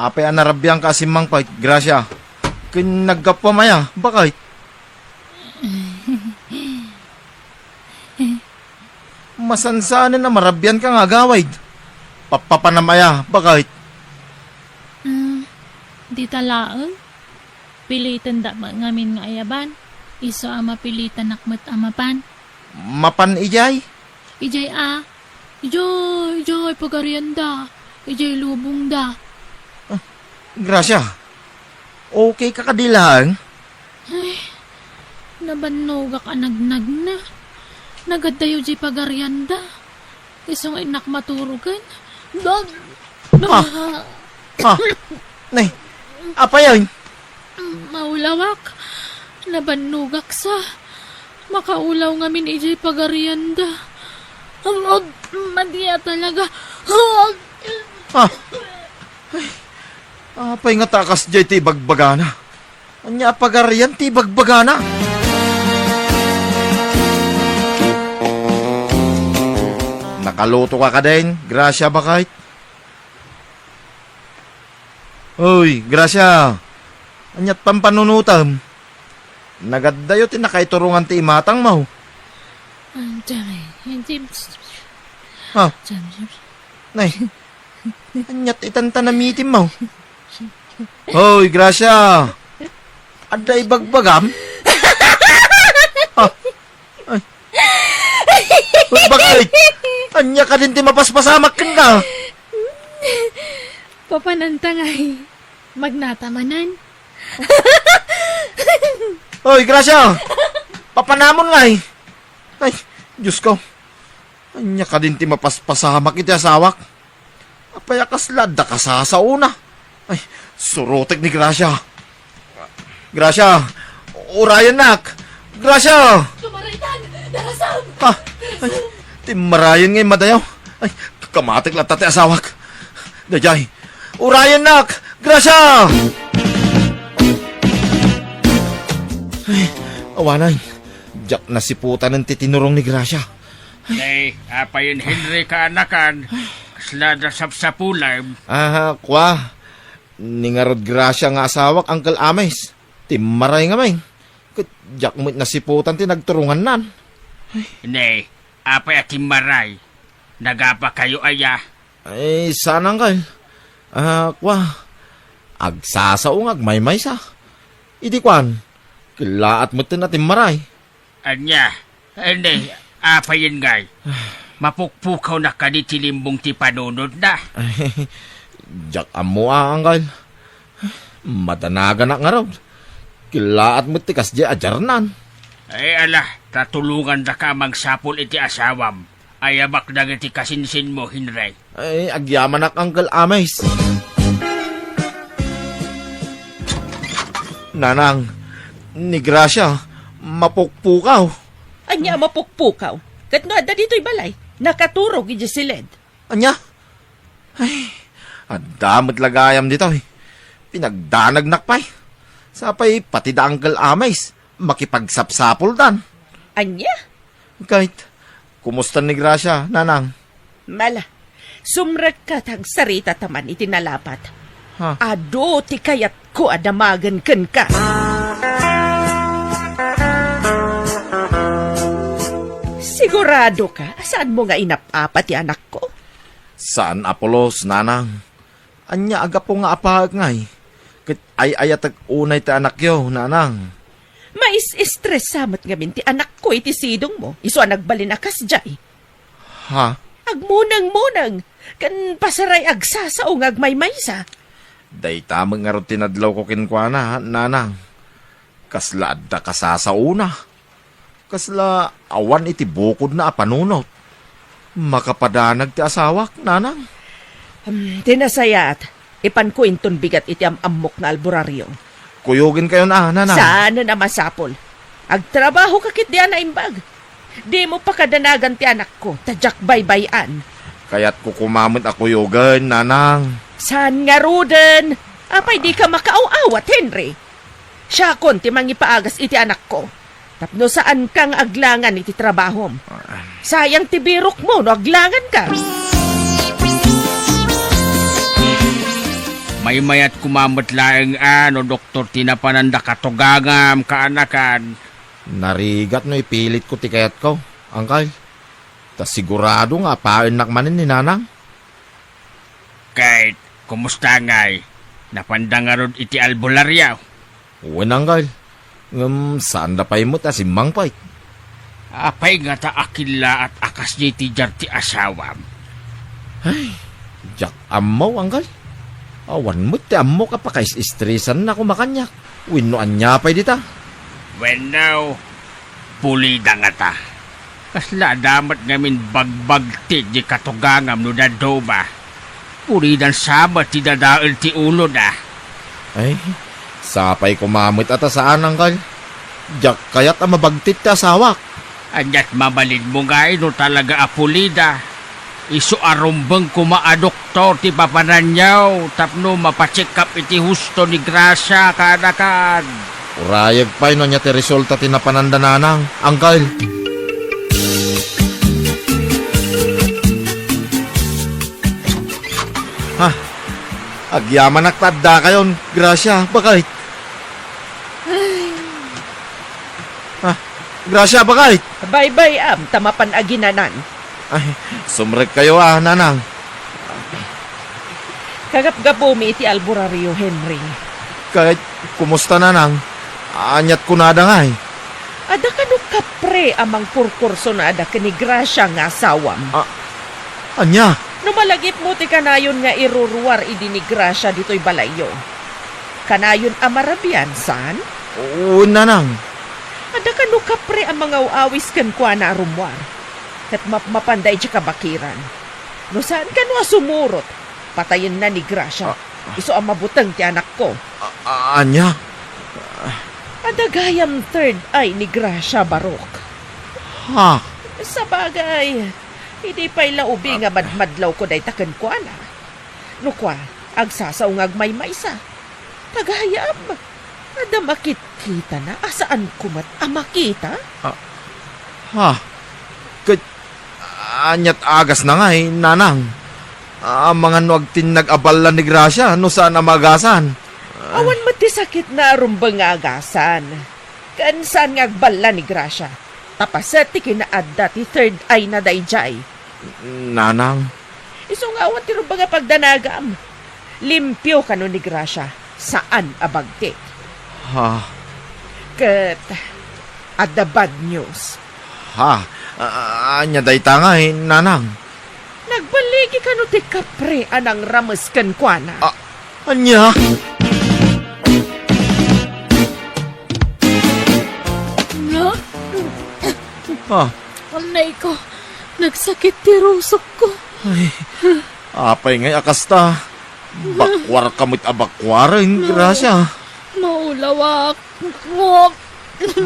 Apay anarabyang ka asimang pait, Gracia. Kin nagkapamaya, bakit? Masansanin na marabyan ka nga gawaid. Papapanamaya, bakit? Di talaang. Pilitan da ngamin nga ayaban. Iso ama pilitan nakmat amapan. Mapan ijay? Ijay Ijay pagarianda. Ijay lubong da. Gracia, okay ka kadilang? Nabannog ka nagnag na. Nagadayo jay pagarianda. Isong inak maturugan. Nay, apa yun? Maulawak. Nabanugak sa. Makaulaw ngamin ijay pagarianda. Madiya talaga. Apay nga takas jay ti bagbagana. Anya pagarian ti bagbagana. Nakaluto ka din, Gracia bakit? Uy, Gracia. Anyat pampanunutam. Nagaddayo ti nakaiturungan ti imatang mo. Ha? Nay, anyat itantanamitim mo. Hoy, Gracia. Aday bagbagam? Ha? Ay. Hoy, bakit? Anya ka din ti mapaspasamak ka na. Papanantangay. Magnatamanan. Hoy, Gracia. Papanamon nga eh. Ay, Diyos ko. Anya ka din ti mapaspasamak iti asawak. Apayakas lada ka sa una. Ay, surotek ni Gracia. Gracia, urayan nak. Gracia! Tumaraytan! Darasam! Ha? Ay, timarayan ngayon madayaw. Ay, kamatik lang tate asawak. Dajay, urayan nak! Gracia! Ay, awanay. Diyak na siputan ng titinurong ni Gracia. Nay, apayin Henry ka anakan. Kaslada sapsapulay. Kwa. Ningarod Gracia nga asawak, Uncle Ames. Timaray nga may. Diyak mo na siputan tinagturungan nan. Nay, apay at maray. Nagapa kayo aya. Ay, sana Uncle. Kwa. Agsasaong agmaymay sa. Idi kwan. Kilaat mo natin maray. Anya, hindi, apayin ngay. Mapukpukaw na ka di tilimbong ti panunod na. Diyak amo Uncle. Matanaga na nga raw. Kilaat mo tikas di ajarnan. Ay ala, tatulungan na ka magsapol iti asawam. Ayabak na iti kasinsin mo, Henry. Ay, agyaman ak Uncle Ames. Nanang, ni Gracia, mapukpukaw. Anya mapukpukaw. Kat nga da dito'y balay. Nakaturog iti silid. Anya? Ay, adamot lagayam dito eh. Pinagdanag nakpay. Sapay pati da Uncle Ames, makipagsapsapol dan. Anya? Kahit, kumusta ni Gracia, nanang? Mala. Sumrag ka tag sarita taman itinalapat. Ha? Ado ti kayat ko adamagan ken ka. Sigurado ka? Saan mo nga inapapa ti anak ko? Saan Apolos, nanang? Anya aga po nga apahag ngay. Kit ay ayatag unay ti anak yo, nanang. Mais-stress samat ngamin ti anak ko iti sidong mo. Iso nagbalinakas jay. Ha? Agmunang-munang. Kan pasaray agsasaong agmaymaysa. Day tamang nga rin tinadlaw ko kinkwana, nanang. Kasla adda kasasauna. Kasla awan iti bukod na apanunot. Makapadanag ti asawak, nanang. Tinasayat. Ipan ko inton bigat iti amok na alburaryo. Kuyugin kayo na, nanang. Sana na masapol. Agtrabaho kakit diyan na imbag. Di mo pa kadanagan ti anak ko. Tadyak baybayan. Kaya't kukumamit ako yugan, nanang. Saan nga Ruden? Apay di ka makaaw-awat, Henry. Siya kon ti mangipaagas iti anak ko. Tapno saan kang aglangan iti trabahom. Sayang ti birok mo no aglangan ka. May mayat kumamot laeng doktor tinapananda katugangam kaanakan. Narigat no ipilit ko ti kayat ko, angkay. Ta sigurado nga painak manin ni nanang. Kahit kumusta ngay, napandangarod iti albularyaw. Uwan angkay. Saan da pa'y mo ta simbang pa'y? Apay nga ta akila at akas niya ti jar ti asawam. Jak amaw angkay. Awan mo ti amo ka pa kais istresan na kumakanyak. Winoan niya pa'y dita. When now, pulida nga ta. Kasla damat ngamin bagbagti di katugangam no dadoba. Pulidan sabat ti dadaal ti ulo na. Ay, sapay kumamit ata saan angkay. Jak kayat ang mabagtit ta sawak. Anyat mabalid mo nga no talaga apulida. Isu arumbang kumaa doktor ti papananyaw. Tapno mapacheck up iti husto ni Gracia kaanakan. Urayag pa'y no niya ti resulta tinapananda nanang, angkay. Ha, agyaman naktadda kayon, Gracia, bakit? Ha, Gracia, bakit? Bye-bye, tamapan aginanan. Ay, sumrek kayo nanang. Kagap-gapumi iti albularyo, Henry. Kahit, kumusta nanang? Anyat ko nada nga eh. Ada ka no kapre amang kurkurso na ada ka ni Gracia nga asawam. Anya? Numalagip mo ti kanayon nga iruruwar idi ni Gracia dito'y balayo. Kanayon amarabian, san? Oo, nanang. Ada ka no kapre ang mga uawis kan kwa na arumwar. Kat mapanday siya kabakiran. No saan ka no asumurot? Patayin na ni Gracia. Iso ang mabutang ti anak ko. Anya? Adagayam third eye ni Gracia Barok. Ha? Sa bagay, hindi pa'y laubi nga madmadlaw ko day taken kwa na. No kwa, agsasaungag may maysa. Tagayam, ada makita na, asaan kumat makita? Ha? Anyat agas na nga eh, nanang. Mga nuag tinag-abala ni Gracia, no saan amagasan? Awan mati sakit na arumbang agasan. Kansan nga agbala ni Gracia. Tapasat ti kinaadda ti third eye na dayjay. Nanang? Iso nga awan ti rumbang nga pagdanagam. Limpyo ka no ni Gracia. Saan abagti? Ha? Kat, adda bad news. Ha? Anya dayta nga eh, nanang. Nagbaligi ka no ti kapre anang rames kan kwa na. Anya? No? Ha? Anay ko, nagsakit ti rusok ko. Ay, apay ngay akasta. Bakwar kamit abakwarin, Gracia. Maulawak. Ngop.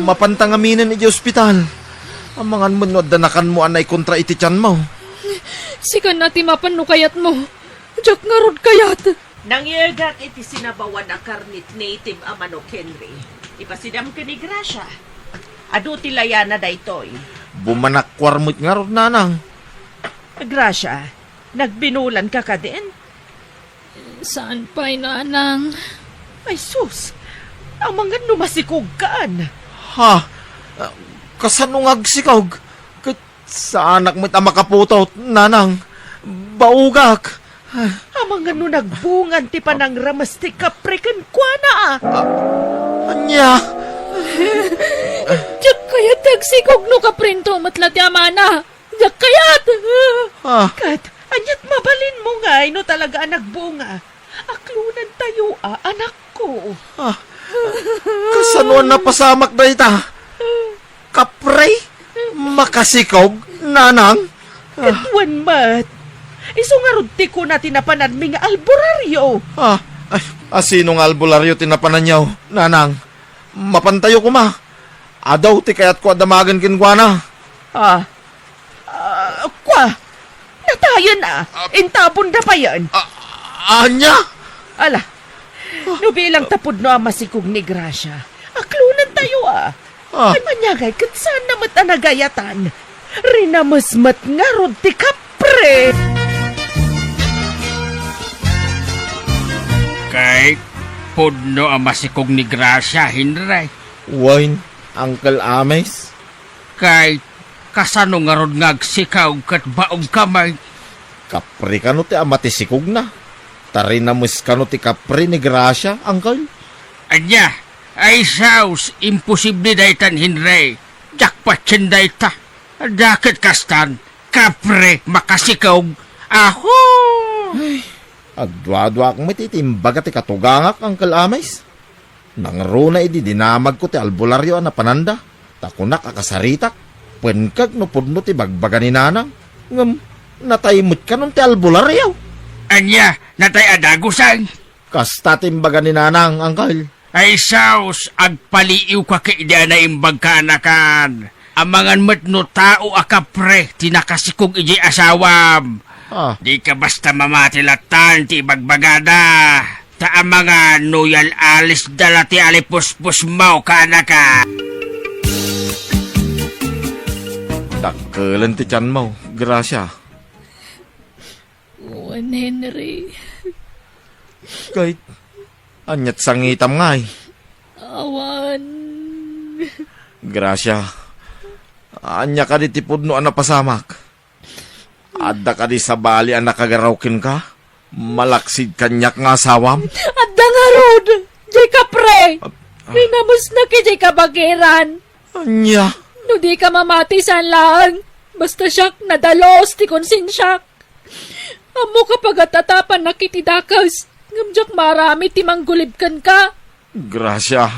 Mapantang aminin iti ospital. Amangan mo no danakan mo anay kontra iti tiyan mo. Sikan natin mapanukayat mo. Diyak nga rod kayat. Nangyagat iti sinabawan na karnit native a manok Henry. Ipasidam ka ni Gracia. Adu ti layana daytoy. Bumanakwar mo't nga ron, nanang. Gracia, nagbinulan ka ka din? Saan pa'y nanang? Ay sus, ang mga numasikog kaan. Ha? Kasanungag sikog? Sa anak mo't makaputot, nanang. Baugak. Ang mga nagbungan ti panang ramas ti kaprekan kwa na Anya? Diyak kayat tagsikog no kaprinto matlat yamana. Diyak kayat. Ha? Kat, anyat mabalin mo nga, no talaga nagbunga. Aklunan tayo, anak ko. Ha? Kasanuan na pasamak na ita? Kapre? Makasikog, nanang? Katwan mat. Iso nga rudti ko na tinapanan mi nga alburaryo. Ha? Ay, asinong albularyo tinapanan niyaw, nanang? Mapantayo ko ma. Adaw ti kayat ko adamagan kinkwana. Kwa, natayan na. Intabon na pa yan. Anya? Ala, nubilang tapod no ang masikog ni Gracia. Aklunan tayo Ay manyagay, kat saan namat anagayatan? Rinamasmat nga rod ti kapre. Kay pudno ang masikog ni Gracia, Henry. Wine, Uncle Ames. Kay kasano nga rod ngagsikaw kat baog kamay. Kapri ka no ti amatisikog na. Tarinamus ka no ti kapri ni Gracia, Uncle. Anya, ay saus, imposible daytan, Henry. Jackpot yan dayta. Dakit kastan, kapre, makasikog. Aho! Agdwa-dwa akong mititimbaga ti katugangak, Uncle Ames. Nangro na idi dinamag ko ti albularyo na pananda. Takunak akasaritak. Pwenkag no pudno ti bagbaga ni nanang. Ngam, nataymut ka nun ti albularyo. Anya, natay adagusan. Kasta timbaga ni nanang, Uncle. Ay saus, agpaliiw ka kay di na imbag ka anakan. Amangan mo't no tao akapre, tinakasikog iji asawam. Ah, Di ka basta mamatilatan ti bagbagada. Ta mga nuyal alis dala ti alipuspus mau ka anaka. dakkelan ti tiyan mo, Gracia. Juan Henry, Kahit, anyat sangitam nga eh. awan. Gracia, anya ka di tipudno ang napasamak. Adda ka di sa bali ang nakagaraukin ka. Malaksid kanyak nga asawam. Adda nga rod, jay kapre. Rinamos na ki jay kabagiran. Anya, No di ka mamatisan lang. Basta siyak nadalos ti konsensyak. Amo kapag atatapan na kitidakas. Ngamjak marami ti manggulibkan ka. Gracia,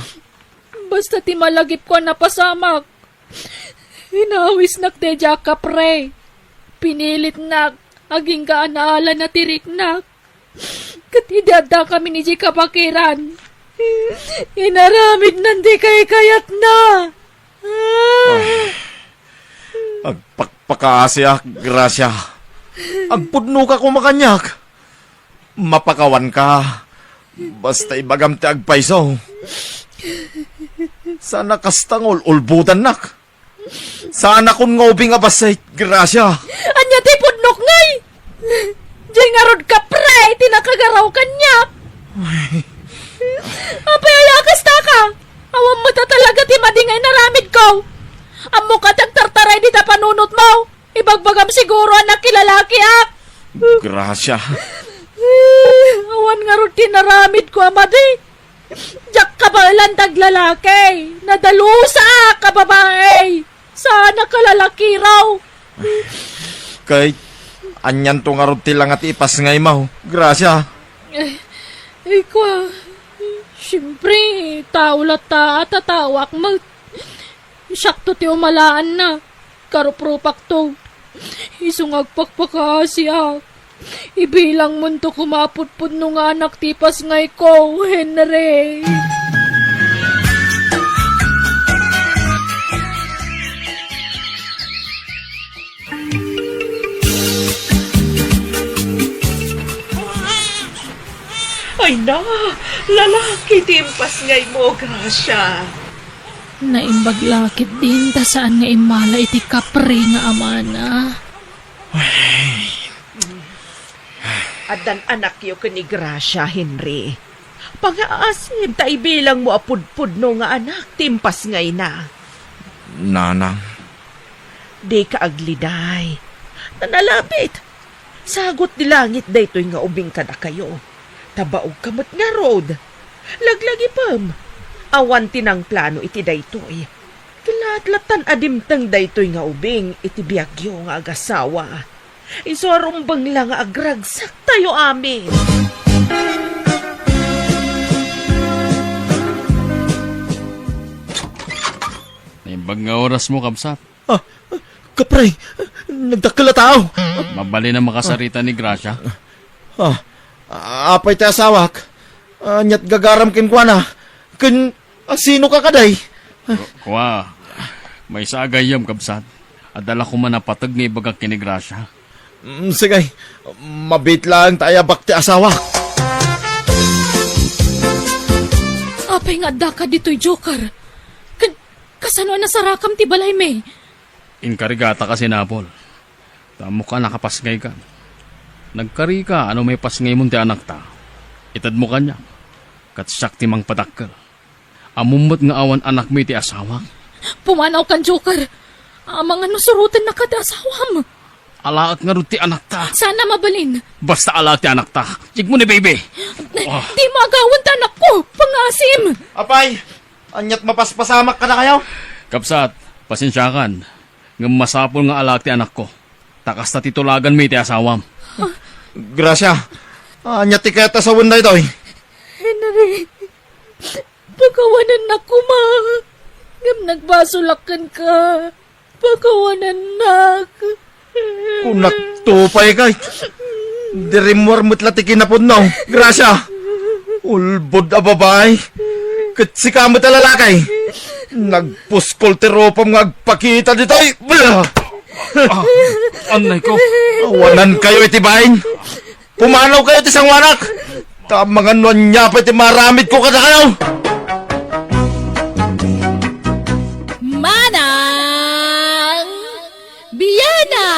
Basta ti malagip ko na pasamak. Hinawis nak te kapre. Pinilit nak. Aging kaanaala na tirik nak. Katidada kami ni Jay kapakiran. Inaramid nandi kay kayat na. agpakpakasya, Gracia. Agpudno ka kumakanyak. Mapakawan ka. Basta ibagam ti agpaiso. Sana kastangol ulbutan nak. Sana kun ngobing abasay, Gracia. Anya ti pudnok ngay. Jay nga rod kapre, tinakagaraw kanya. Apay ayakas ta ka. Awam mo ta talaga ti madingay naramid ko. Amo ka tagtartaray di ta panunot mo. Ibagbagam siguro anak kilalaki ak. Gracia. Awan nga rod tinaramid ko amadi. Jak ka ba landag lalaki? Nadalusa ka babae. Sana ka lalaki raw. Kay, anyan to nga ti lang at ipas ngay mo. Gracia. Ikaw, siyempre, taulat ta at tatawak mo. Sakto ti umalaan na. Karupropak to. Isungagpakpaka siya. Ibilang mo to kumaputpud nung anak tipas ngay ko, Henry. Ay na, lalaki timpas ngay mo, Gracia. Naimbaglakit din ta saan nga imala iti kapre nga amana. Adan anak yo ni Gracia, Henry. Pang-aasim, ta ibilang mo apudpud no nga anak, timpas ngay na. Nanang. Di ka agliday. Nanalabit. Sagot ni langit daytoy nga ubing ka na kayo. Tabaog kamot nga road. Laglagi pam. Awan tinang plano iti daytoy. Kilatlatan adimtang daytoy nga ubing iti biyagyo nga agasawa. Isuarumbang lang nga agragsak tayo amin. Naimbag nga oras mo, Kamsat. Kapre, nagdakala tao. Mabali na makasarita ni Gracia. Apay ti asawak. Anyat gagaram kin kwa na. Sino ka kaday? Kuwa, may sagayam, Kamsat. Adala ko man napatag ni ibagak kini Gracia. Sige, mabit lang tayo bak ti asawak. Apay nga da ka dito'y joker. Kasano na sarakam ti balay me? Inkarigata kasi Napol. Tamo ka nakapasngay ka. Nagkari ka, ano may pasngay mo ti anak ta. Itad mo kanya. Kat sakti mang padakkel. Amumot nga awan anak mi ti asawak. Pumanaw kan Joker. Amang ano surutin na kada asawam. Alaak nga ruti anak ta. Sana mabalin. Basta alaak ti anak ta. Jig mo ni baby. Di magawan ta anak ko. Pangasim. Apay, anyat mapaspasamak ka na kayo. Kapsat, pasensyakan. Nga masapol nga alaak ti anak ko. Takas ta titulagan mi ti asawam. Grasya, anyat ti kaya sa wanda ito eh. Henry, pagkawanan na ko, ma. Ngam nagbasulakan ka. Pagkawanan na. Kung nagtupay ka, dirimwar mo't latikin na po no. Grasya, ulbod a babae. Katsika mo't alalakay. Nagpuskol ti ropam nga agpakita dito eh. Anay ko. Awanan kayo itibahin. Pumanaw kayo ti sangwanak. Tamang ano niya pa iti maramit ko kada kayo. Manang Biyana!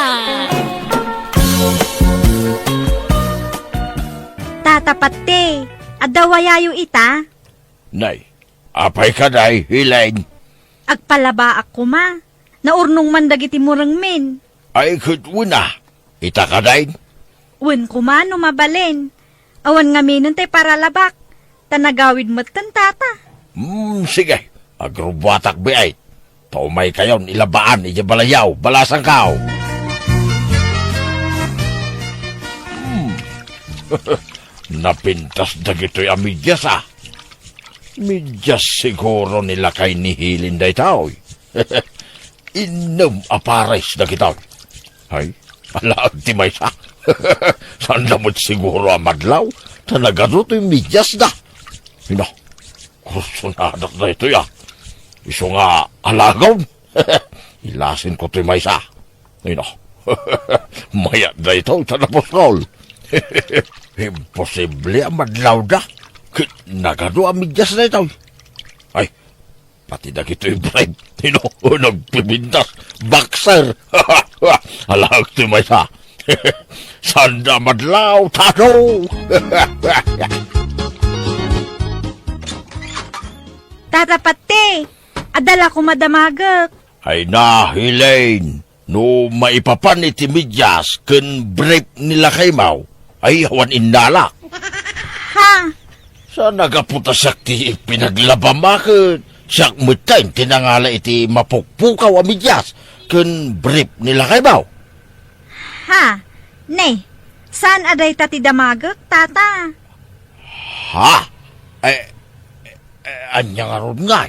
Tatapat te, adawayayo ita, Nay, apay ka day, hilain. agpalaba ako ma, naurnong mandagiti murang men, Ay kutuna, ita ka day. wen kuma no mabalin, awan nga minon tay para labak, tanagawid mo't kan tata. Sige, agrubatak biay. Paumay kayon, ilabaan, ijabalayaw, balasang kao. Napintas dagito'y amidyas ah. Midyas siguro nila kay nihilin day tao. Inom apares na kita. Ay, alaag ti may sa. Saan damot siguro amadlaw? Talaga to'y midyas na. Hino, kursunadak na ito ya. Iso nga alagaw. Ilasin ko to'y may sa. Hino, mayat na ito, tanaposkol. Imposible amadlaw da. Nagado amidyas na ito. Ay, pati na kito'y bribe. Hino, nagpibintas. Boxer. Alaag to'y may sa. Sanda madlaw, tano! Tatapat te, adala ko madamagak, Ay na, Hilain. No maipapan iti midyas ken brief nila kay Mau, ay awan indala. ha, Sa nagaputa sakti pinaglabamakit. Siyak mutain tinangala iti mapukpukaw a midyas ken brief nila kay Mau. ha, ne, saan aday tati damagak, tata? Ha? Anya nga ron nga.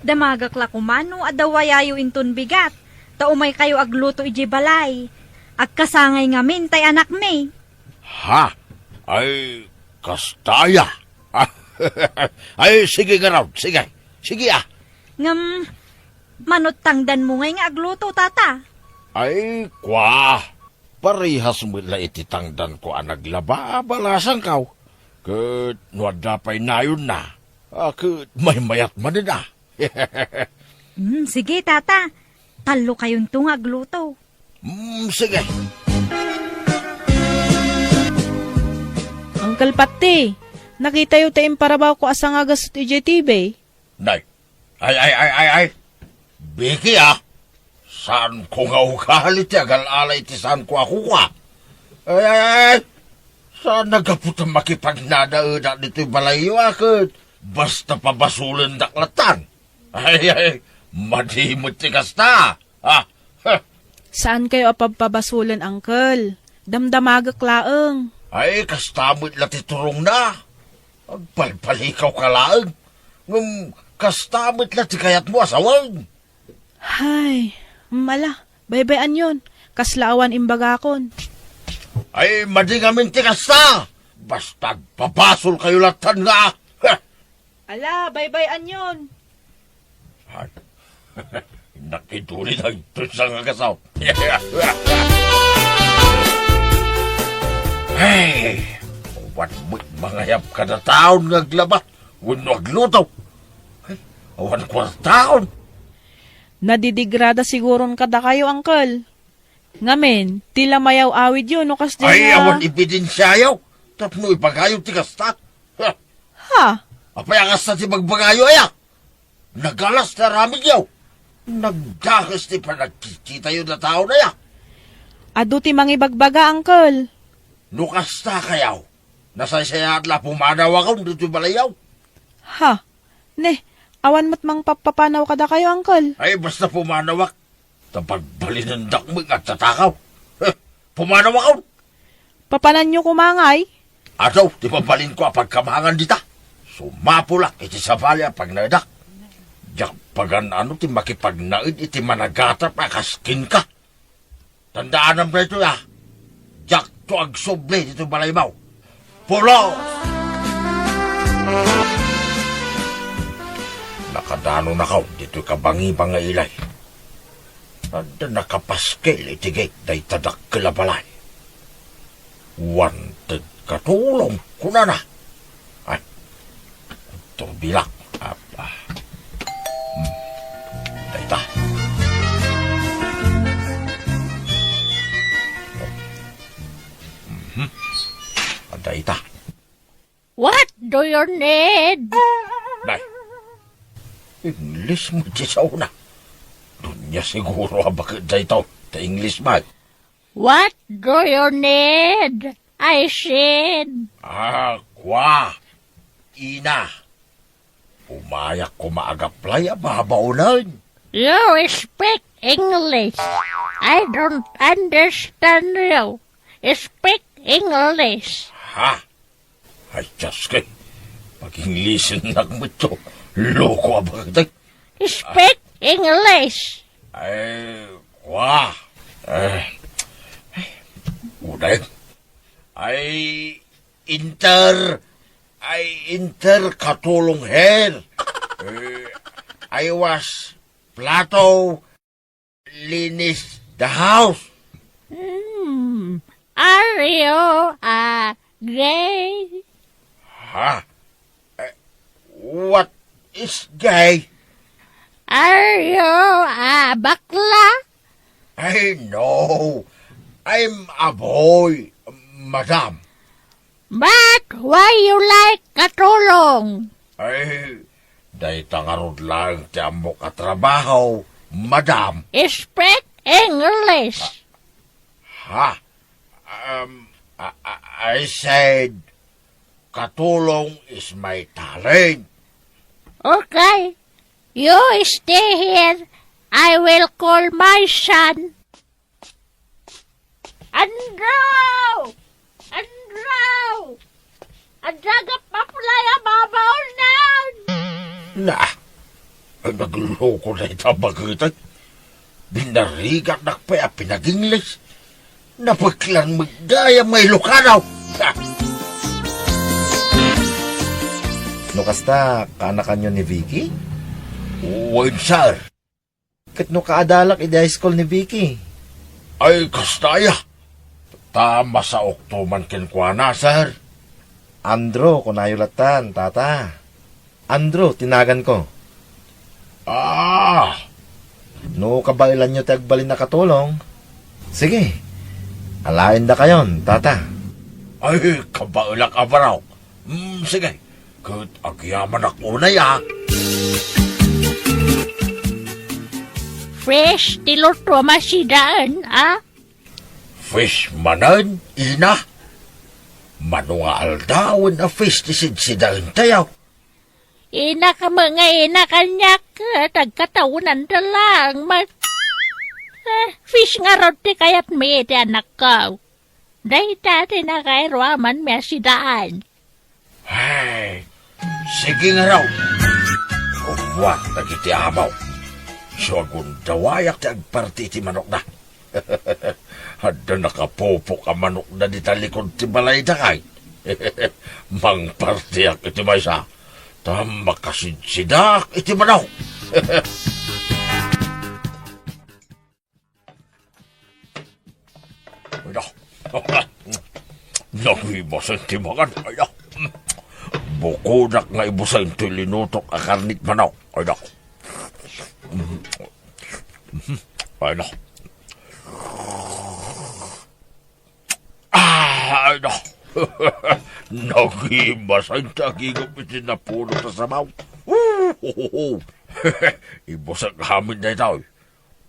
Damagak la kumano, adawayayo inton bigat, taumay kayo agluto iji balay, agkasangay ngamin tay anak me. Ha? Ay, kastaya. Ay, sige nga raw, sige. Sige ah. Ngam, manot tangdan mo ngay nga agluto, tata. Ay, kwa. Parihas mo na ititangdan ko ang naglaba, balasang kaw. Kat nuadapay na yun na. Kat may mayat man na. Sige, tata. Talo kayong tunga agluto. Sige. Uncle Pati, nakita yung tayong parabaw ko asang agas at IJTV. Nay. Ay. Biki ah. Saan ko nga ukahalit ya, galalay ti saan ko ako ka. Ay. Saan nagaputang makipagnadaada dito'y balayo akit. Basta pabasulan daklatan. Ay. Madimot ti kasta. Saan kayo apagpabasulan, Uncle? Damdamagak laeng. Ay, kastamot lati turong na. Agpalpalikaw ka laeng. Kastamot lati kayat mo asawang. Hay, mala, baybayan yon. Kaslaawan imbagakon. Ay, madingamin ti kasta. Basta papasol kayo latan nga. Ala, baybayan yon. Ay, nakituloy na ito sa kagasaw. Hey, what mga yap kada taon ngaglabat. Unwag luto. Ay, awan kwa taon. Nadidigrada siguron kada kayo, Uncle. Ngamen, tila mayaw awid yun, no kas Ay, awan ibidensyayo. Tapno ipagayo ti kasta. Ha, Ha? apayangas na ti magbagayo aya. Nagalas na ramig yaw. Nagdakas ti panagkikita yun na tao na ya. Adu ti mangibagbaga, Uncle. Nukasta kayaw. Nasaysaya at la pumanaw ako dito balayaw. Ha? Ne, awan mo't mang papapanaw kada kayo, Uncle. Ay basta pumanawak. Tapagbalinan mo at tatakaw. Pumanaw ako. Papanan nyo kumangay? Ataw, di pabalin ko apag kamahangan dita. Sumapulak iti sabalya pag naedak. Diyak pagan ano ti makipagnaid iti managatap akaskin ka. Tandaan ang preto ya. Diyak to agsoble dito balaybaw. Pulos! Nakadano na kaw dito kabangi pangailay. Anda nakapaskel iti gate day tadak kalabalay. Wanted katulong kuna na. Ay, ito bilak. Dayta. Dayta. What do you need? Day. English mo di sa una. Dunya siguro bakit dayta. Ta English man. What do you need? I said. Kwa. Ina. Umayak ko maagaplay ababaunan. You speak English. I don't understand you. Speak English. Ha? Ay, Diyos kay. Pag-Englishin lang mo ito. Loko abagdag. Speak English. Ay, kwa. Uday. Inter katulong her. I was Plato linis the house. Are you gay? Ha? What is gay? Are you bakla? I know. I'm a boy, madam. But why you like katulong? Ay, dahi tangarod lang ti amo katrabaho, madam. Speak English. Ha? I said, katulong is my talent. Okay. You stay here. I will call my son. Andrew! Andrew! Adagap papulaya babaw na! Na, nagloko na itabagitan. Binarigat na pa pinag-English. Napaglang magdaya may lukanaw. No kasta, kaanakan nyo ni Vicky? Wait, sir. Kat no kaadalak iti high school ni Vicky. Ay, kastaya. Tama sa oktuman kinkwana, sir. Andro, kunayulatan, tata. Andro, tinagan ko. No kabailan nyo tagbalin na katulong. Sige, alain da kayon, tata. Ay, kabailak abaraw. Sige, kat agyaman ako na ya. Fresh tiluto masidaan, Fish manan, ina. Manunga aldawin na fish tisid si dahin tayaw. Ina ka mga ina kanyak, tagkataunan na lang. Fish nga rod ti kayat may iti anak ko. Dahi dati na kairwaman may sidaan. Ay, sige nga raw. Uwat nagiti amaw. So agun dawayak ti agparti ti manok na. Hada nakapopo ka manok na di talikod ti balay da kay. Mang partiak iti maysa. Tama kasidsidak iti manok. Nagwibasan ti magan. Bukudak nga ibusan ti linutok a karnit manok. Ay, no. Nagimasan tagigap iti napuno sa sabaw. Ibusag hamin na ito.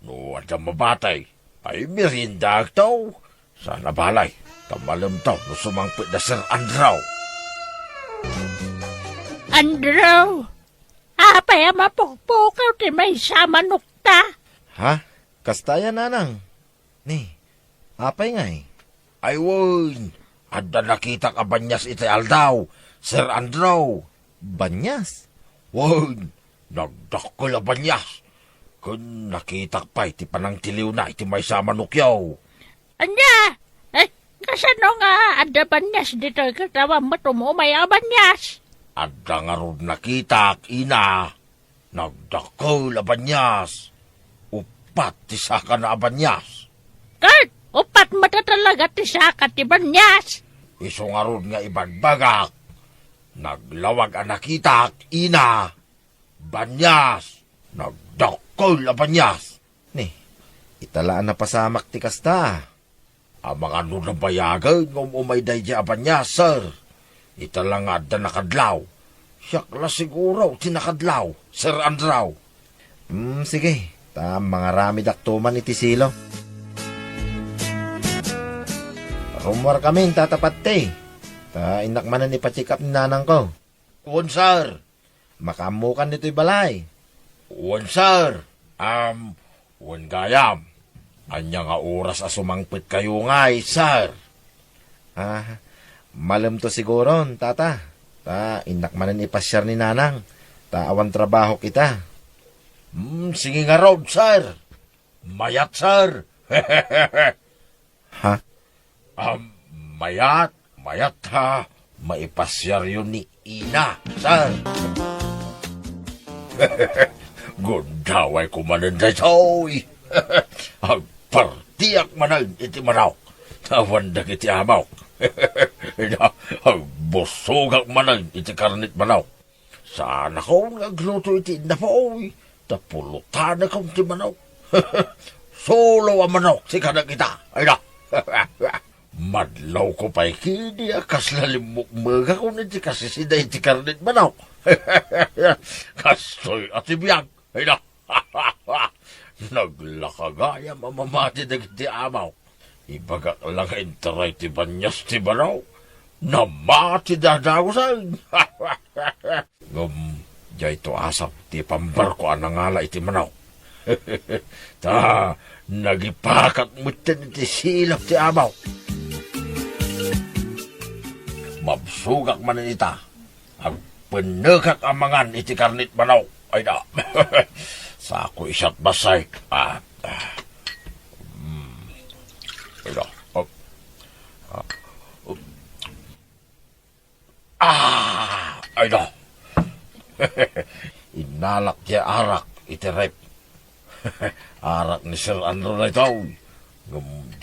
No, at ang mabatay, ay merinda ito. Sa nabalay, kamalam to, no sumangpit na Sir Andraw. Andrew, apay mapukpukaw ti may samanukta. Ha? Kastaya nanang. Ni, apay nga eh. Ay, woy, anda nakita ka banyas iti aldaw, Sir Andraw. Banyas? Woy, nagdakol a banyas. Kung nakita pa, iti panang tiliw na, iti may samanukyaw. Anya, kasano nga ada banyas dito katawa mo tumumay ang banyas? Adda nga ron nakita, ina. Nagdakol a banyas. Upat ti saka na a banyas. Kurt, upat mata talaga ti sakat ti banyas. Iso nga ron nga ibagagak. Naglawag a nakita, ina. Banyas. Nagdakol a banyas. Ni, italaan na pasamak ti kasta. Ang mga nunabayagan ng umay di a banyas, sir. Italangad na nakadlaw. Siyak la siguro tinakadlaw, Sir Andraw. Sige. Mga rami daktuman iti silo. Rumor kami, tatapat te. Inakmanan ni pachikap ni nanang ko. Uwan, sir. Makamukan nito'y balay. Uwan, sir. Uwan gayam. Anya nga oras a sumangpit kayo ngay, sir. Malam to siguro, tata. Inakmanan ipasyar ni nanang. Awan trabaho kita. Sige nga raw, sir. Mayat, sir. Ha? Mayat ha. Maipasyar yun ni Ina, sir. Gundaway ko manan da soy. Ang partiyak manan iti manaw. Tawan da kiti amaw. Ang busogak manan iti karnit manaw. Sana ko nagluto iti napoy. Tapulutan na kong ti manaw. Solo ang manaw si kanang kita. Ay na. Madlaw ko pa'y kini akas lalimukmaga ko niti kasi siday iti karnit manaw. Kastoy at ibiyag. Ay na. Naglakagaya mamamati na kiti amaw. Ibagak lang interay ti banyas ti manaw. Namati dadagusan. Jay to asap ti pambarko anangala iti manaw. Nagipakat mo iti silap ti amaw. Mabsugak man ita. Ang penegak amangan iti karnit manaw. Ay na. Sako isyat basay. Ay na. Ay na. Inalak niya arak iti rep. Arak ni Sir Andrew na ito.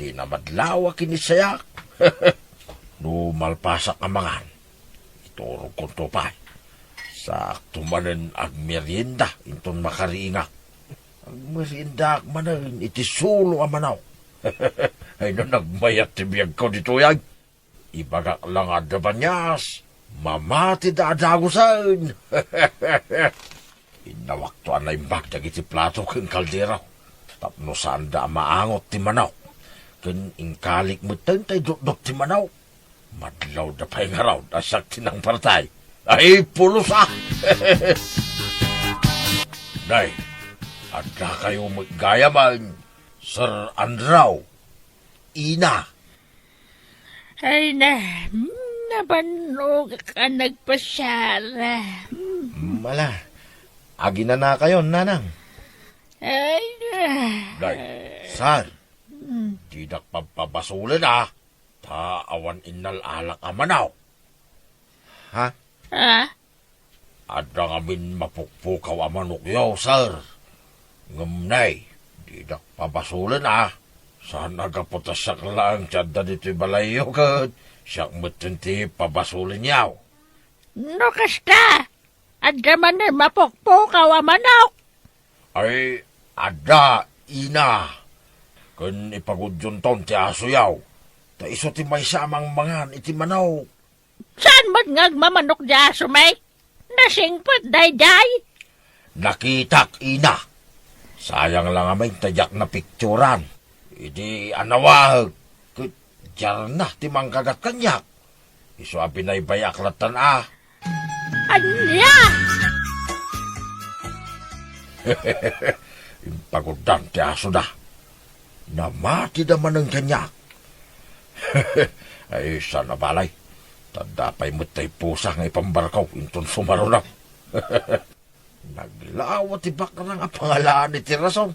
Di na madlawa kinisayak. Numalpasak amangan. Iturog kong tupay. Sa tumanen ag merienda inton makariingak. Ang merienda ag manan iti sulo amanaw. Ay na nagmayat ti biyag ko dito yan. Ibagak lang ada banyas. Mamati da adagusan. Inawaktuan na imbag iti plato keng kaldera. Tapno saan da maangot ti manaw. Ken ingkalik mo tay dot ti manaw. Madlaw da pa'y ngaraw da siyak tinang partay. Ay pulos Nay, ada kayo maggayaman, Sir Andraw. Ina. Ay na, nabanog ka nagpasyara. Mala, agi na kayo, nanang. Ay na. Nay, Sir, di nakpapabasulan Taawan inal-alak amanaw. Ha? Ha? Ada ngamin mapukpukaw amanukyaw, sir. Ngamnay, di nakpabasulan Saan nagaputas siyak lang tiyada dito'y balayo kat. Siyak matinti pabasulan yaw. No kasta, ada man na mapukpukaw amanok. Ay, ada, ina. Kun ipagudyon ton ti aso yaw. Ta iso ti may siya amang mangan iti manaw. Saan mo't ngagmamanok dya, sumay? Nasingpot, day-day. Nakitak ina. Sayang lang amay tajak na pikturan. Idi anawahag. Kutjar na ti mangkagat kanyak. Iso a pinaybayaklatan Anya? Impagudan ti aso da. Namati naman ang kanyak. Ay, sana balay. Tadapay mo't tay pusa nga ipambarkaw. Inton sumaro na. Naglawat ti baka nga pangalaan ni Tirason.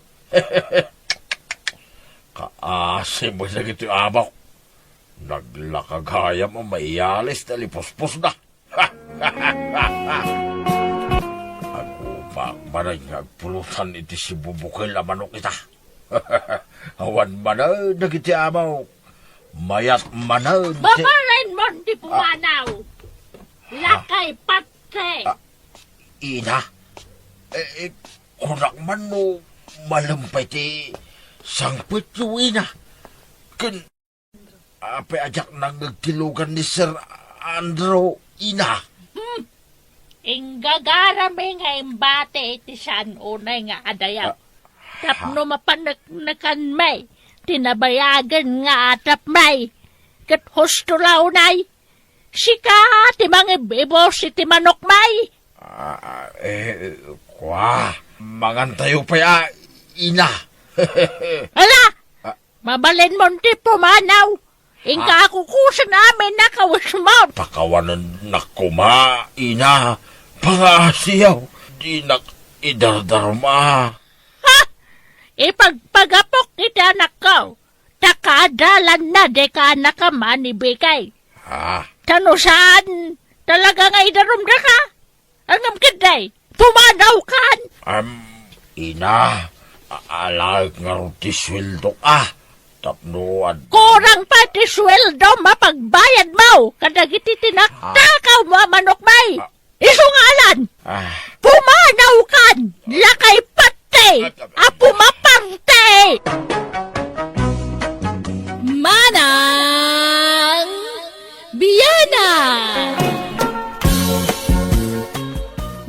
Kaasi mo sa gito abaw. Naglakagayam ang maialis na lipospos na. Ako magmanay nga pulutan iti si bubukil na manok kita. Awan manay nagiti amaw. Mayat manay. Babarin mo di pumanaw. Lakay patre. Ina, kurak man no malampay ti sangpit yung ina. Ape ajak nagtilugan ni Sir Andrew, ina. Inggagarami nga imbate iti saan unay nga adayaw. Tapno mapanagnakan may, tinabayagan nga atap may. Kat husto launay, sika ti mga ibos iti manok may. Mangantayo pa ya, ina. Ala, mabalin mo ti pumanaw. Ingka akukusa namin nakawas mo. Pakawanan na kuma, ina. Pangasiyaw, di nak idardarma. Ipagpagapok iti anak ko. Takadalan na de ka anak ka manibigay. Tano saan? Talaga nga idarumda ka? Ang amkiday, pumanaw kan. Ina, alag nga ruti sweldo tapnoan. Kurang pati sweldo mapagbayad mo. Kadagiti tinatakaw mo manok may. Isungalan, pumanaw kan. Lakay pati, apumaparte. Manang Biyana!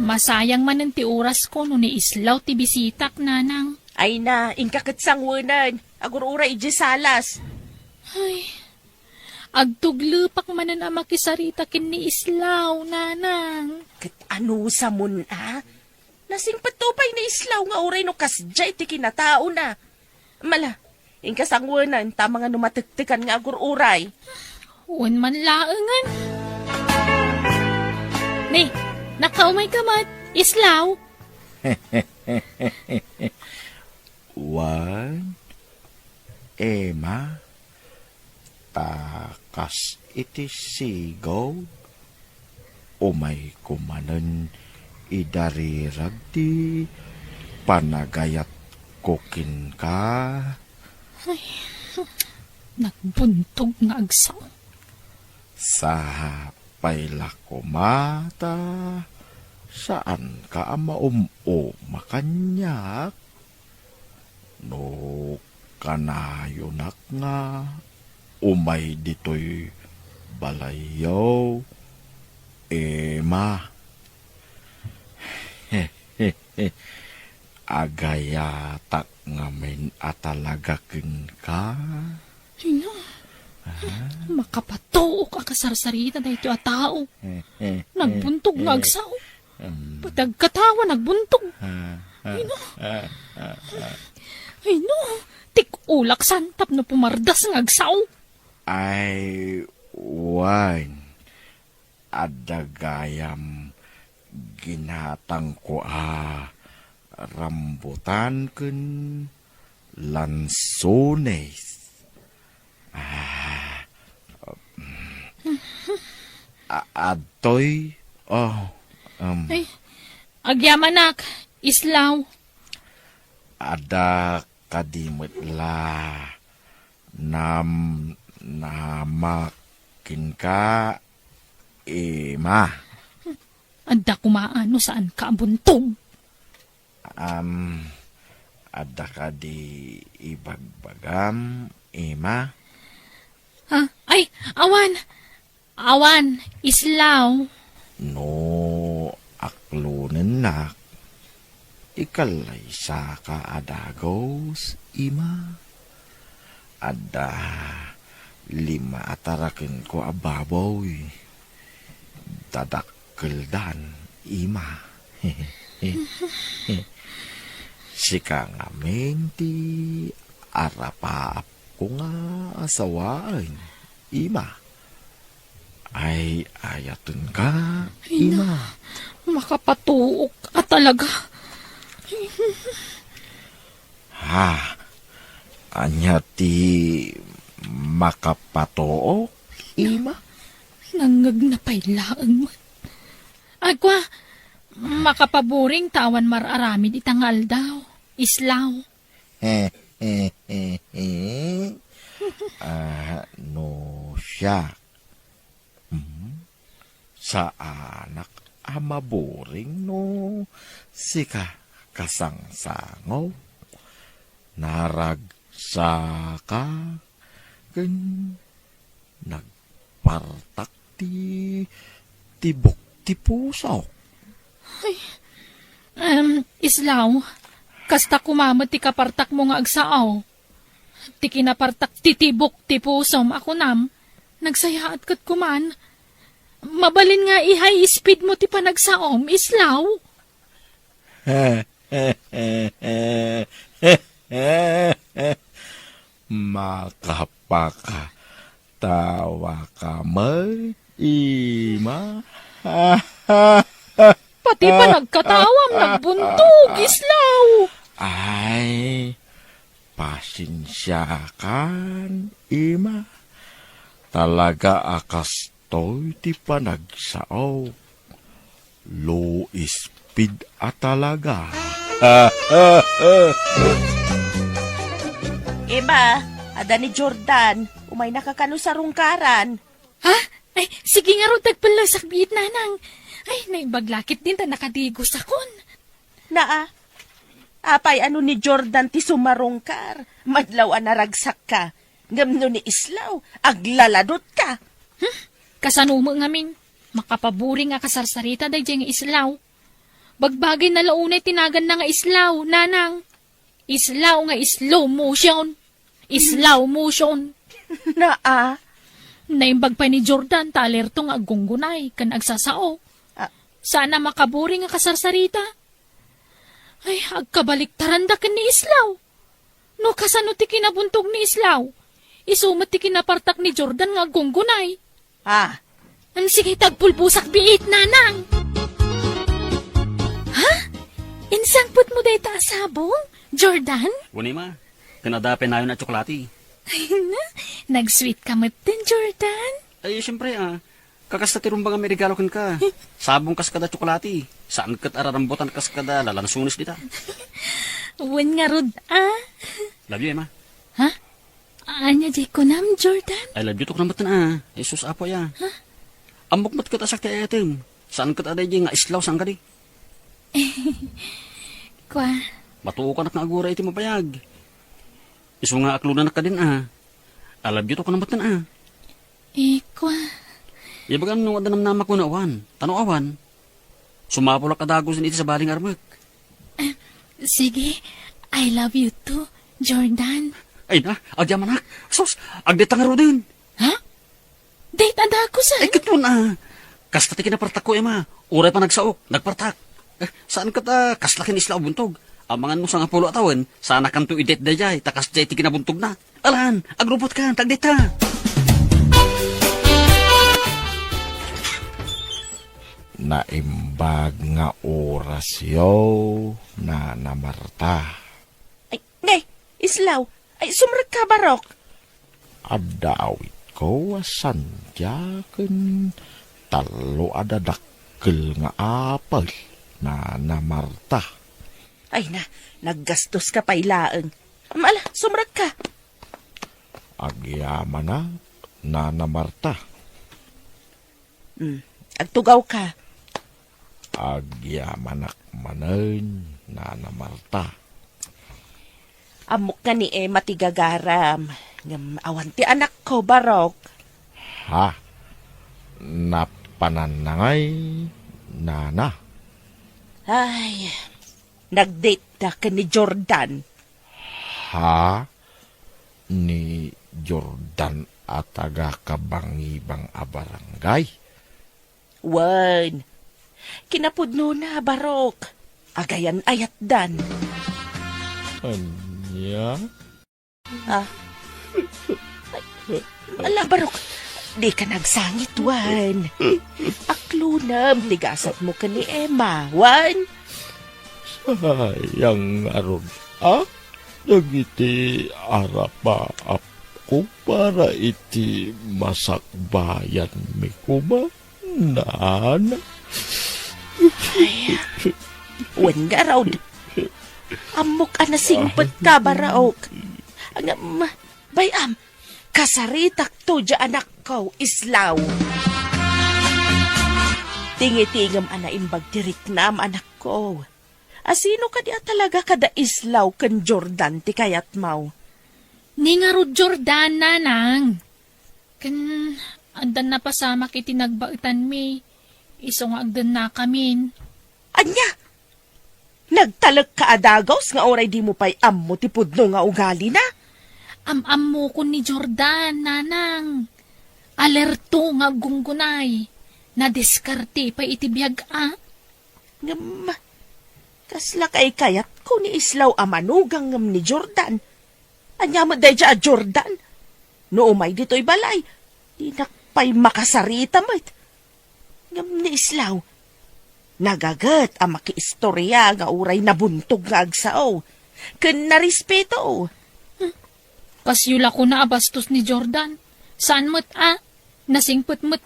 Masayang man ang ti oras ko no ni islaw ti bisitak, nanang. Ay na, ingkakatsangwanan. Agurura iji salas. Ay, agtuglupak manan ang makisarita kin ni islaw, nanang. Kat ano sa mun, Nasing patupay ni islaw nga uray no kasjay ti kinatao na. Mala, ingkasangwanan, tama nga numatiktikan nga agururay. Uwan man laangan. Ni, nakaumay ka mat, islaw. Wan, Emma, takas iti sigaw, umay kumanan idarirag ti panagayat kukin ka. Ay, nagbuntog nga agsaw. Sa pailakomata, saan ka makanyak? No kanayonak nga, umay dito'y balayaw, Emma. Agayatak ngamin atalagakin ka. Sino? Makapatuok ang kasarsarita na ito at tao. Nagbuntog nga agsaw. Patagkatawa nagbuntog. Ay no, tik-ulak santap na pumardas ng agsaw. Ay, wan, adagayam ginatang ko rambutan kun lansones. Adoy, Ay, agyamanak, islaw. ada kadimit la namakin ka, Emma. Anda kumaano saan ka buntog. Ada ka di ibagbagam, Emma. Ha? Ay, awan! Awan, islaw. No, aklunen nak. Ikalay sa kaadagos, ima. Ada 5 atarakin ko ababoy. Dadakkeldan, ima. Sika ngamin ti arapaap ko nga asawaan, ima. Ay ayatun ka, ima. Makapatuok ka talaga. Ha, anya ti makapatook, ima? Nangag na pailaan man. Agwa, makapaburing tawan mararamid itangal daw. Islaw. No siya. Sa anak amaboring no sika kasangsangaw. Naragsaka ken nagpartak ti tibok ti pusaw. Islaw, kasta kumamot ti kapartak mo nga agsaaw. Ti kinapartak titibok ti pusom ako nam. Nagsayaat kat kuman. Mabalin nga i-high speed mo ti panagsaom, islaw. Makapaka tawa ka may ima. Pati pa nagkatawam, nagbuntog, islaw. Ay, pasensya kan, ima. Talaga akas to'y ti panagsao. Low speed talaga. Ema, ada ni Jordan, umay nakakano sa rungkaran. Ha? Ay, sige nga ro, tagpala sakbit nanang. Ay, naibaglakit din ta nakadigos akon. Naa, apay ano ni Jordan ti sumarungkar, madlaw naragsak ka. Ngamno ni Islaw, aglaladot ka. Kasanumo ngamin, makapaburi nga kasarsarita day nga islaw. Bagbagay na launay tinagan na nga islaw, nanang. Islaw nga slow motion. Islaw motion. Naa, Naimbag pa ni Jordan, talerto nga agunggunay, kan agsasao. Sana makaburi nga kasarsarita. Ay, agkabaliktaran da kan ni islaw. No kasano ti kinabuntog ni islaw. Isumat ti kinapartak ni Jordan nga agunggunay. Sige, tagpulbusak biit, nanang. Ha? Insangput mo day ta sabong, Jordan? Wani ma, pinadapin na yun at tsokolati. Nag-sweet ka mo din, Jordan? Ay, siyempre kakasta tirumbang ang may regalo kan ka. Sabong kas kada tsokolati. Saan kat ararambutan kas kada lalansunis dita. Wen nga rod, Love you, Emma. Ha? Anya di ko nam, Jordan? I love you to kanambatan Jesus apo ya. Amok mat kat asak ti ayatim. Saan kat aday nga islaw saan ka di? Kwa, Matuo ka nak na agura iti mapayag. Isu nga aklunan ka din I love you to kanambatan kwa. Ibagan nung adanam namak mo na awan. Tanong awan. Sumapulak kadagos iti sa baling armak. Sige, I love you too, Jordan. Ay na, agyaman nak. Sus, agdetang aro din. Ha? Date anda ko sa... Ay, kato na. Kasta ti kinapartak ko, Emma. Uray pa nagsaok, nagpartak. Saan ka ta? Kaslakin isla o buntog. Amangan mo sa nga pulo atawan, sana kanto idet dayay, takas jay ti kinabuntog na. Alan, agrupot ka, tagdeta. Naimbag nga orasyo na namarta. ay, ngay, Islaw, ay sumrag ka barok. Adawit ko asandyaken talo adadakkel nga apal na namarta. Ay na, naggastos ka pa ilaang. Amala, sumrag ka. Agyaman na namarta. Agtugaw ka. Agyamanak manen na namarta. Amok ka ni Emma tigagaram. Awan ti anak ko, Barok. Ha? Napananangay, nana. Ay, nag-date na ka ni Jordan. Ha? Ni Jordan at taga-kabangibang abarangay. Wan, kinapudno na, Barok. Agayan ayat dan. Anya? Ah. Ala, Barok, di ka nagsangit, Wan. Aklunam, ligasat mo ka ni Emma, Wan. Sayang aron. Ah? Nagiti arapa ako para iti masakbayan mi kuma. Nana. Wan nga raw. Amok anasingpet ka, Baraok. Bayam, kasaritak to dya anak ko, Islaw. Tingitingam anaimbag tiriknam anak ko. Asino ka diya talaga kada Islaw kan Jordan ti kayat mau? Ni nga ro Jordan, nanang. Kan, andan na pasamak iti nagbaitan mi. Iso nga agdan na kamin. Anya? Nagtalag ka adagaws nga oray di mo pa'y ammo ti pudno nga ugali na? Am mo ko ni Jordan, nanang. Alerto nga gunggunay. Nadiskarte pa iti biyag Ngam, kasla kay kayat ko ni Islaw amanugang ngam ni Jordan. Anya mo day dya a Jordan? No umay dito'y balay. Di nakpay makasarita mo't. Ngam ni Islaw. Nagagat ang makiistorya nga uray nabuntog nga agsao. Ken narespeto. Kasyula ko na abastos ni Jordan. Saan mo't Nasingput mo't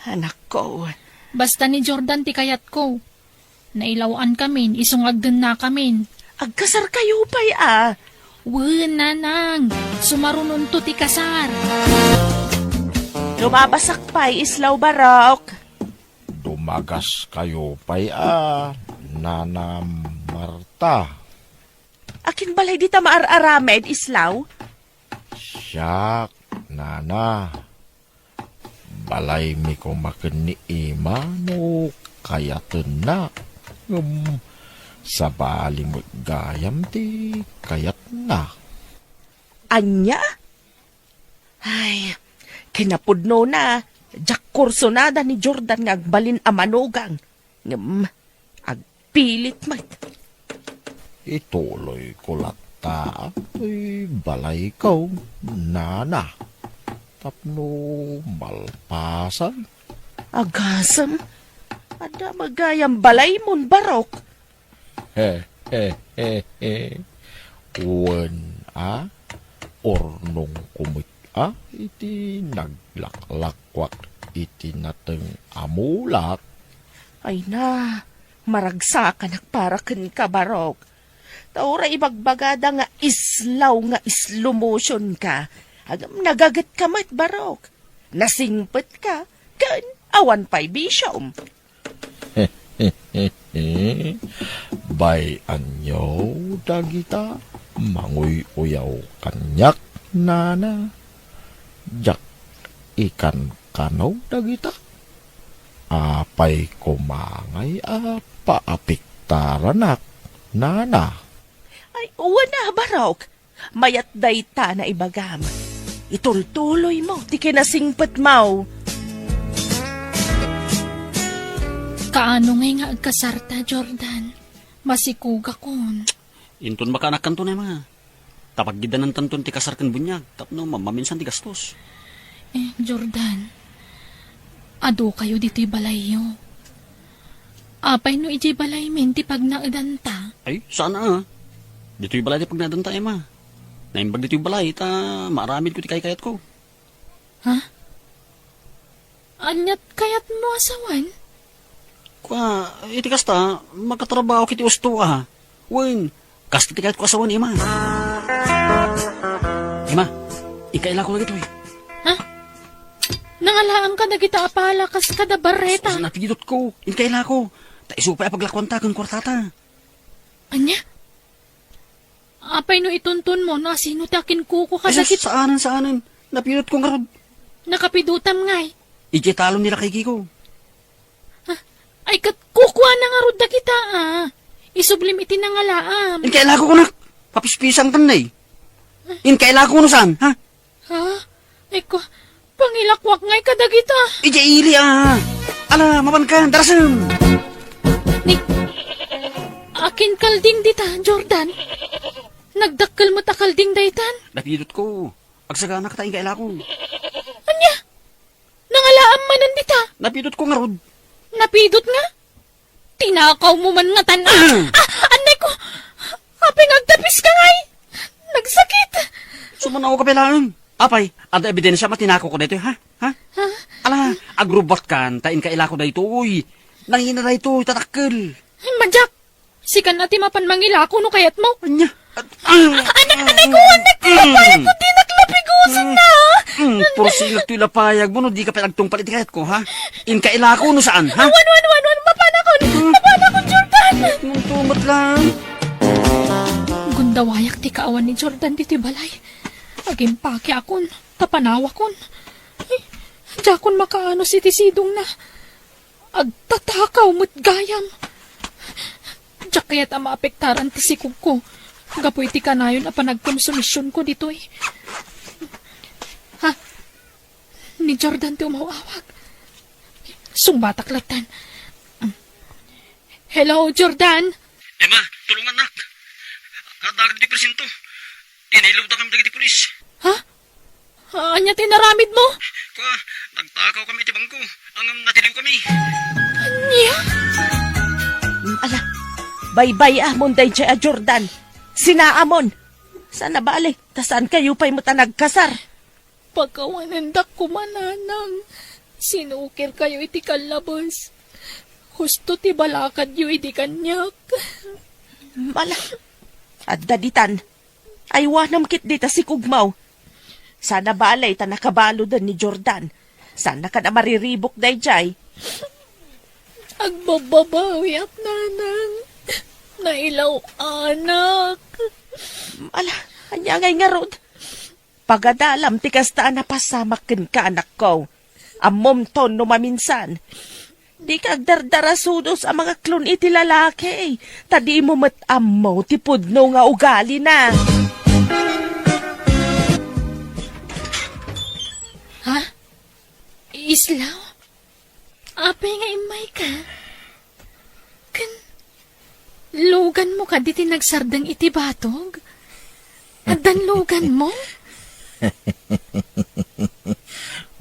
Anak ko. Basta ni Jordan ti kayat ko. Nailawaan kamin, isungagdan na kamin. Agkasar kayo pa'y Wen, nanang. Sumarunon to ti kasar. Lumabasak pa'y Islaw, Barok. Dumagas kayo pa'y Nana Marta. Akin balay di ta maaramed, Islaw? Siyak, Nana. Balay mi ko maken ni Ima no kayaten na. Sa bali mo gayam ti kayat na. Anya? Ay, kinapudno na. Jak kursonada ni Jordan nga agbalin amanugang. Agpilit mat. Ituloy ko lata. Ay, balay ko, Nana. Tapno malpasan. Agasam? Ada magayang balay mon, Barok. Wen ornong kumit iti naglaklakwak iti nateng amulat. Ay na, maragsa ka nakparaken ka, Barok. Taura ibagbagada nga Islaw nga islomotion ka. Agam nagagat ka mat, Barok. Nasingpet ka, kan awan pa'y bisyom. Bay anyo dagita manguy uyaw kanyak, Nana. Jak ikan kanaw dagita. Apay kumangay paapik-taranak, Nana. Ay, uwan na, Barok. Mayat dayta na ibagam. Itultuloy mo, ti kinasingpet mo. Kaano ngay nga agkasarta, Jordan? Masikuga kon. Inton makanak kanto na mga. Tapag gidan ng tanton ti kasar kan bunyag. Tapno maminsan ti gastos. Jordan. Ado kayo dito'y balay yo. Apay no iti balay min ti pag naadanta. Ay, saan Dito'y balay ti pag nadanta ma. Naimbag dito'y balay, maaramid ko ti kayat ko. Ha? Anyat kayat mo asawan? Kwa, iti kasta, magkatrabaho kiti usto Wen, kasta ti kayat ko asawan, Ima. Ima, ikaila ko lagi to Ha? Nangalaan ka na kita apala kas kada barreta. Sa napidot ko, ikaila ko. Taisupay paglakwan ta kung kwartata. Anya? Apay no ituntun mo na sino takin kuko Ay, kadagit. saanan. Napilot ko nga rod. Nakapidutam ngay. Ije talon nila kay Kiko. Ay kat kukuha na nga rod da kita Isublim iti nangalaam. In kailago ko na. Papispisang tanay. In kailago ko no saan, ha? Ha? Ay ko, pangilakwak ngay kadagita. Ije ili Ala, mapan ka, darasam. Ni, akin kalding dita, Jordan. Nagdakkel mo ta kalding daytan. Napilot ko. Agsagana ka tayong kailago. Anya? Nangalaam manan dita. Napilot ko nga rod. Napidot nga. Tinakaw mo man nga tanan. Anay ko. Aping agtapis ka ngay. Nagsakit. Sumanaw ka pelaan. Apay, ada ebidensya matinako ko dito, ha? Ha? Ala, agrobot kan, tain kailako da ito, uy. Nangina da ito, tatakkel. Ay, Majak. Sikan natin mapan mangilako no kayat mo. Anya? Anay ko. Papayag ko di naglapigusan na. Porsilag to'y lapayag mo, no, di ka pinagtong palit kayat ko, ha? In kailako no saan, ha? Wan. Mapanakon, Jordan. Nung tumat lang. Gundawayak ti kaawan ni Jordan dito balay. Aging paki akon, tapanawakon. Ay, jakon makaano si tisidong na. Agtatakaw mo't gayam. Jak kaya't maapektaran ti sikog ko. Gapoy ti kanayon a panagkonsumisyon ko dito eh. Ha? Ni Jordan ti umawawag. Sumbatak latan. Hello, Jordan? Emma, tulungan na. Kadalag di presinto. Tinilaw na kami dagi di pulis. Ha? Anya tinaramid mo? Kwa, nagtakaw kami ti bangko. Ang natiliw kami. Anya? Ala, baybay amon day a Jordan. Sinaamon. Sana bali, tasan kayo pa'y mo ta nagkasar. Pagkawanandak ko mananang. Sinukir kayo iti kalabas. Husto ti balakad yu iti kanyak. Mala, at daditan, ay wanam kit dita si Kugmaw. Sana balay ta nakabalo dan ni Jordan. Sana ka na mariribok day jay. Agbababawi at nanang. Nailaw anak. Ala, anya ngay nga rod. Pagadalam ti kastaan na pasamakin ka anak ko. Amom ton no maminsan. Di ka agdardarasudos ang mga klon iti lalaki. Tadi mo matammo ti pudno nga ugali na. Ha? Islaw? Apay nga imay ka? Lugan mo ka di tinagsardang iti batog? At danlugan mo?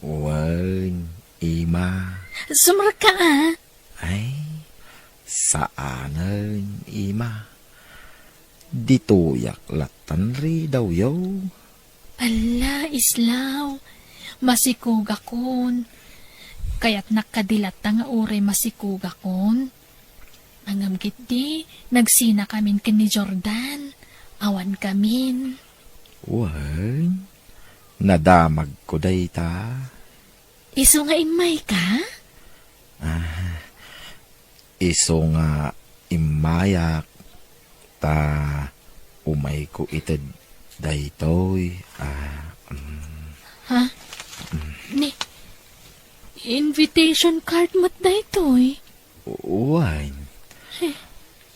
Wan, Ima. Sumar ka Ay, saanan, Ima. Dito yaklatan ri daw yaw. Ala, Islaw. Masikog akon. Kaya't nakadilat nga ure masikog akon. Angamgit di, nagsina kamin ken ni Jordan. Awan kamin. Wan, nadamag ko day ta. Iso nga imay ka? Iso nga imayak ta umay ko ited daytoy. Ha? Ni, invitation card mo't daytoy. Uwan.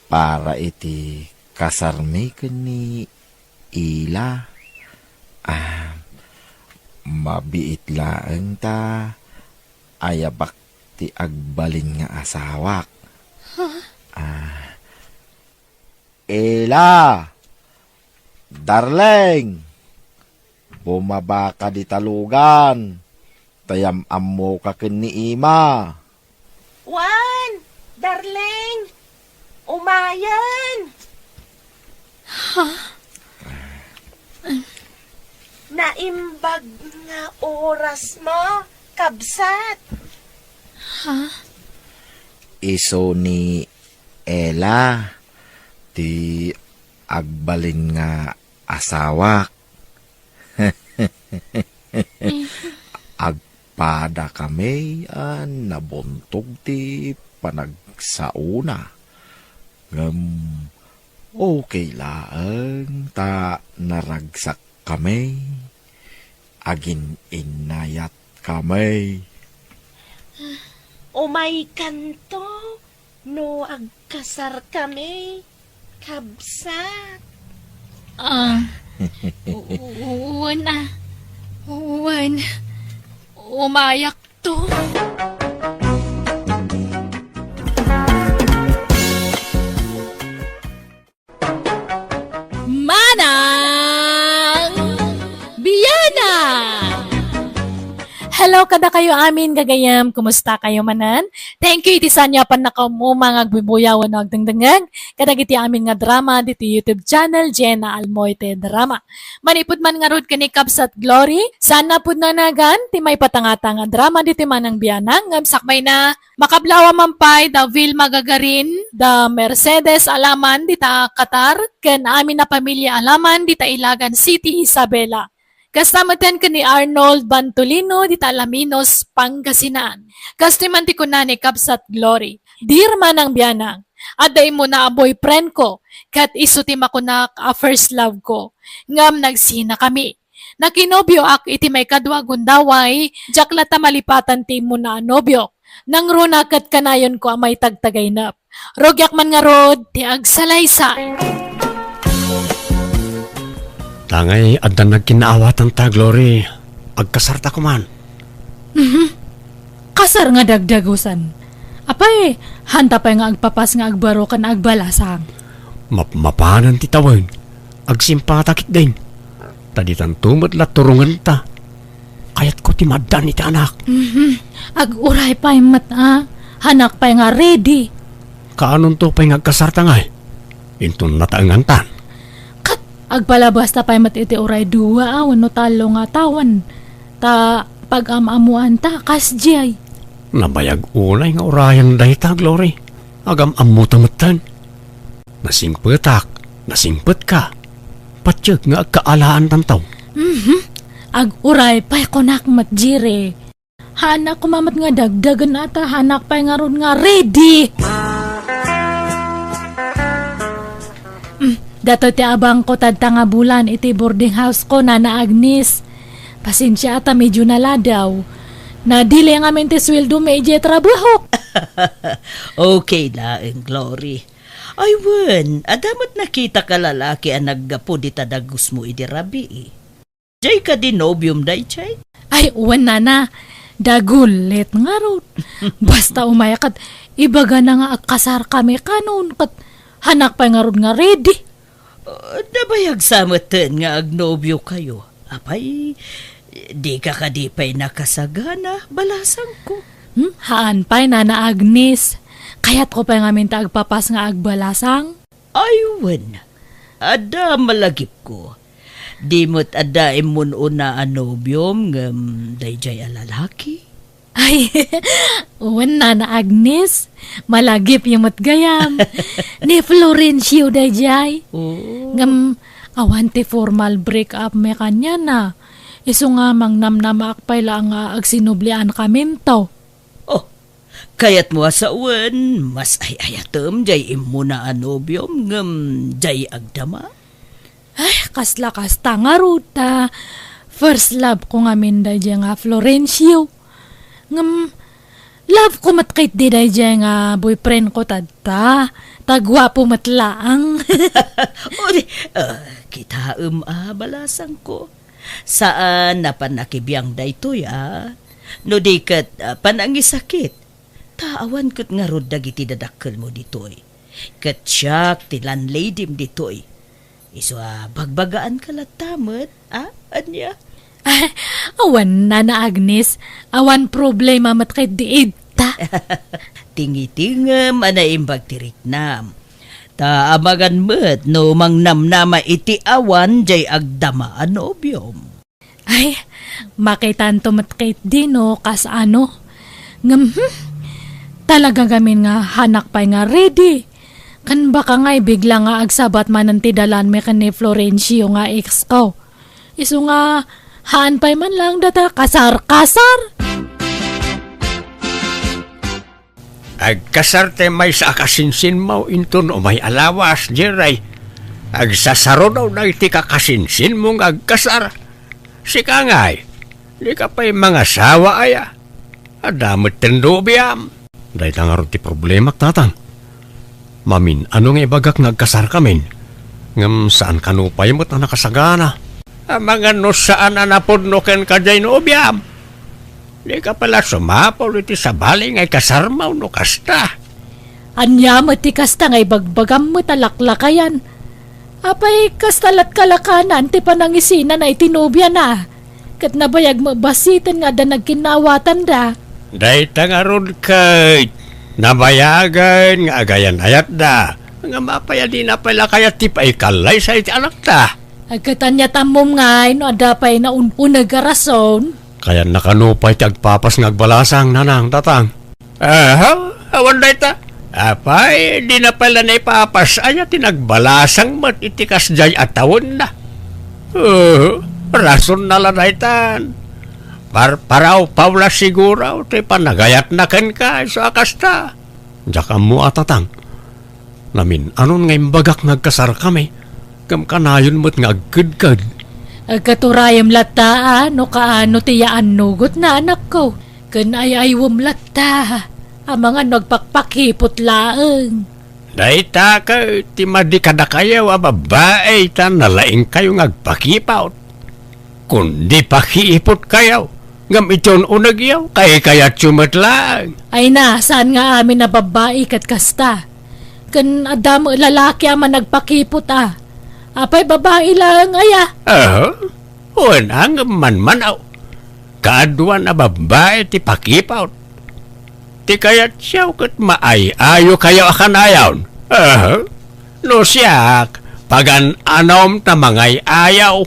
Para iti kasarmi ka ni Ila. Mabiit laeng ta ayabak ti agbalin nga asawak. Ila! Darling! Bumaba ka di talugan. Tayam-am mo ka ken ni Ima. Juan! Darling! Umayan! Naimbag nga oras mo, kabsat. Iso ni Ella ti agbalin nga asawak. Agpada kami nabuntog ti panagsauna. Okay lang, ta naragsak kami. Agin inayat kami. Umay kanto, no agkasar kami, kabsat. Uwan na. Uwan. Umayak to. Manang Biyana! Hello kada kayo amin gagayam. Kumusta kayo manan? Thank you iti sanya pan nakamu mga agbibuyawan na agdangdangan. Kadag iti amin nga drama dito YouTube channel Jenna Almoite Drama. Manipod man nga rod kani Kabsat Glory. Sana pud na nagan ti may patangatang nga drama dito manang biyanang. Ngam sakmay na makablawa mampay da Vilma Gagarin, da Mercedes Alaman dita Qatar, ken amin na pamilya Alaman dita Ilagan City, Isabela. Kastamatan ka ni Arnold Bantolino di Alaminos, Pangasinan. Kastiman ti kunani Kabsat Glory. Dear manang biyanang, aday mo na a boyfriend ko, kat iso ti makunak a first love ko. Ngam nagsina kami. Nakinobyo ak iti may kadwa gundaway, jaklata malipatan ti mo na nobyo. Nang runakat kanayon ko amay tagtagay nap. Rogyak man nga rod, ti agsalaysa. Tangay, adan nagkinaawatan ta, Glory. Agkasarta ko man. Kasar nga dagdagusan. Apay, hanta pa nga agpapas nga agbaro kan agbalasang. Mapanan ti tawin. Agsimpatakit din. Taditan tumot la turungan ta. Kayat ko ti madan iti anak. Aguray pa yung mata. Hanak pa nga ready. Kaanon to pa yung agkasarta nga eh. Intun nataangan tan. Agpalabas ta pa'y matiti uray duwa wano talo nga tawan. Ta pag-amamuan ta kasjay. Nabayag unay nga orayan dahi ta, Glory. Agam amutamatan. Nasingpetak, nasingpet ka. Patyag nga agkaalaan tantaw. Ag-uray pa'y konak matjire. Hanak kumamat nga dagdagan ata hanak pa'y nga ron nga ready. Dato ti abang ko tadta nga bulan iti boarding house ko na Agnes. Pasensya ata medyo naladaw. Nadili nga amin ti sweldo medyo trabaho. Okay na, Glory. Ay, wen, adamat nakita ka lalaki ang naggapo di tadagus mo iti rabi. Jay ka dinobium day, Jay? Ay, uwan na. Dagulit nga ron. Basta umayakat, ibaga na nga akasar kami kanon. Kat hanak pa nga ron nga ready. Nabayag samatan nga agnobyo kayo. Apay, di ka kadipay nakasagana, balasang ko. Haan pa'y Nana Agnes. Kaya't ko pa nga minta agpapas nga agbalasang. Aywan, ada malagip ko. Di mo't ada imun una anobyom ngam dayjay alalaki. Ay, uwan Nana Agnes. Malagip yung matgayam. Ni Florencio dayjay. Ngam awanti formal break up me kanya na. Iso nga mang namnamakpay lang nga agsinublian kami to. Oh, kayat mo sa uwan, mas ayatem jay imuna anobyom ngam jay agdama. Ay, kasla kasta nga ruta. First love ko nga minda dyan nga Florencio. Ngam, love ko matkait di da dyan nga boyfriend ko tadta. Tagwapo matlaang. Kita balasang ko. Saan na panakibiyang daytoy No di kat panangisakit. Taawan kat nga rod dagiti dadakkel mo ditoy. Kat siyak ti landladim ditoy. Iso bagbagaan ka latamat, anya? Awan Nana Agnes, awan problema matkait diid ta. Tingitingam anaimbag tiriknam. Ta amagan met no mangnamnama iti awan jay agdama anobyom. Ay, makitanto matkait din no, kas ano. Ngam, talaga gamin nga hanak pa nga ready. Kan baka nga bigla nga agsabat man ti dalan me kan ni Florencio nga ex ko. Iso nga, haan pa'y man lang data kasar-kasar. Agkasarte may sa akasinsin mo intun o may alawas, Jeray. Agsasaro daw na iti kakasinsin mong agkasar. Sika ngay, di ka pa'y mga sawa aya. Adamot tendo biyam. Dahil nga ron ti problema tatang. Mamin, ano nga ibagak nagkasar kamin? Ngam saan kanupay mo't na nakasagana? Mga no saan anapod no ken kajay no biyam. Di ka pala sumapol iti sabali ngay kasarmaw no kasta. Anya mo ti kasta ngay bagbagam mo talaklakayan. Apay kastalat kalakanan ti panangisina na itinubya na. Kat nabayag mo basitan nga da nagkinawatan da. Dahil tangarod kay nabayagan nga agayan ayat da. Nga mapaya di na pala kaya tipay kalay sa iti anak da. Agkatanya tamom ngay no adapay na unagarason. Kaya nakanupay ti agpapas nga agbalasang nanang tatang. Awan da ita. Apay, di na pala na ipapas ay tinagbalasang mat itikas jay atawon na. Rason na lanaitan. Paraw pawla siguro, ti panagayat na ken ka sa akasta. Diyak mo atatang. Namin, anon nga imbagak nagkasar kami, kam kanayon mo't nga agkad-kad. Agkaturayam lata no kaano tiyaan nugot na anak ko. Kan ayaywam lata. Ang mga nagpakpakipot laeng. Dahita ka, ti madikada kayo a babae ta nalaing kayo ngagpakipaut. Kundi pakiipot kayo, ngam iton unag yaw, kaya tsumatlang. Ay na, saan nga amin na babae kat kasta? Kan adam lalaki ama nagpakipot Apay babae lang aya. Unang man-manaw. Kaadwan na babae ti pakipaut. Ti kayat siyaw kat maay-ayo kayo akan ayawn. No siyak, pagan anom ta mangay ayaw.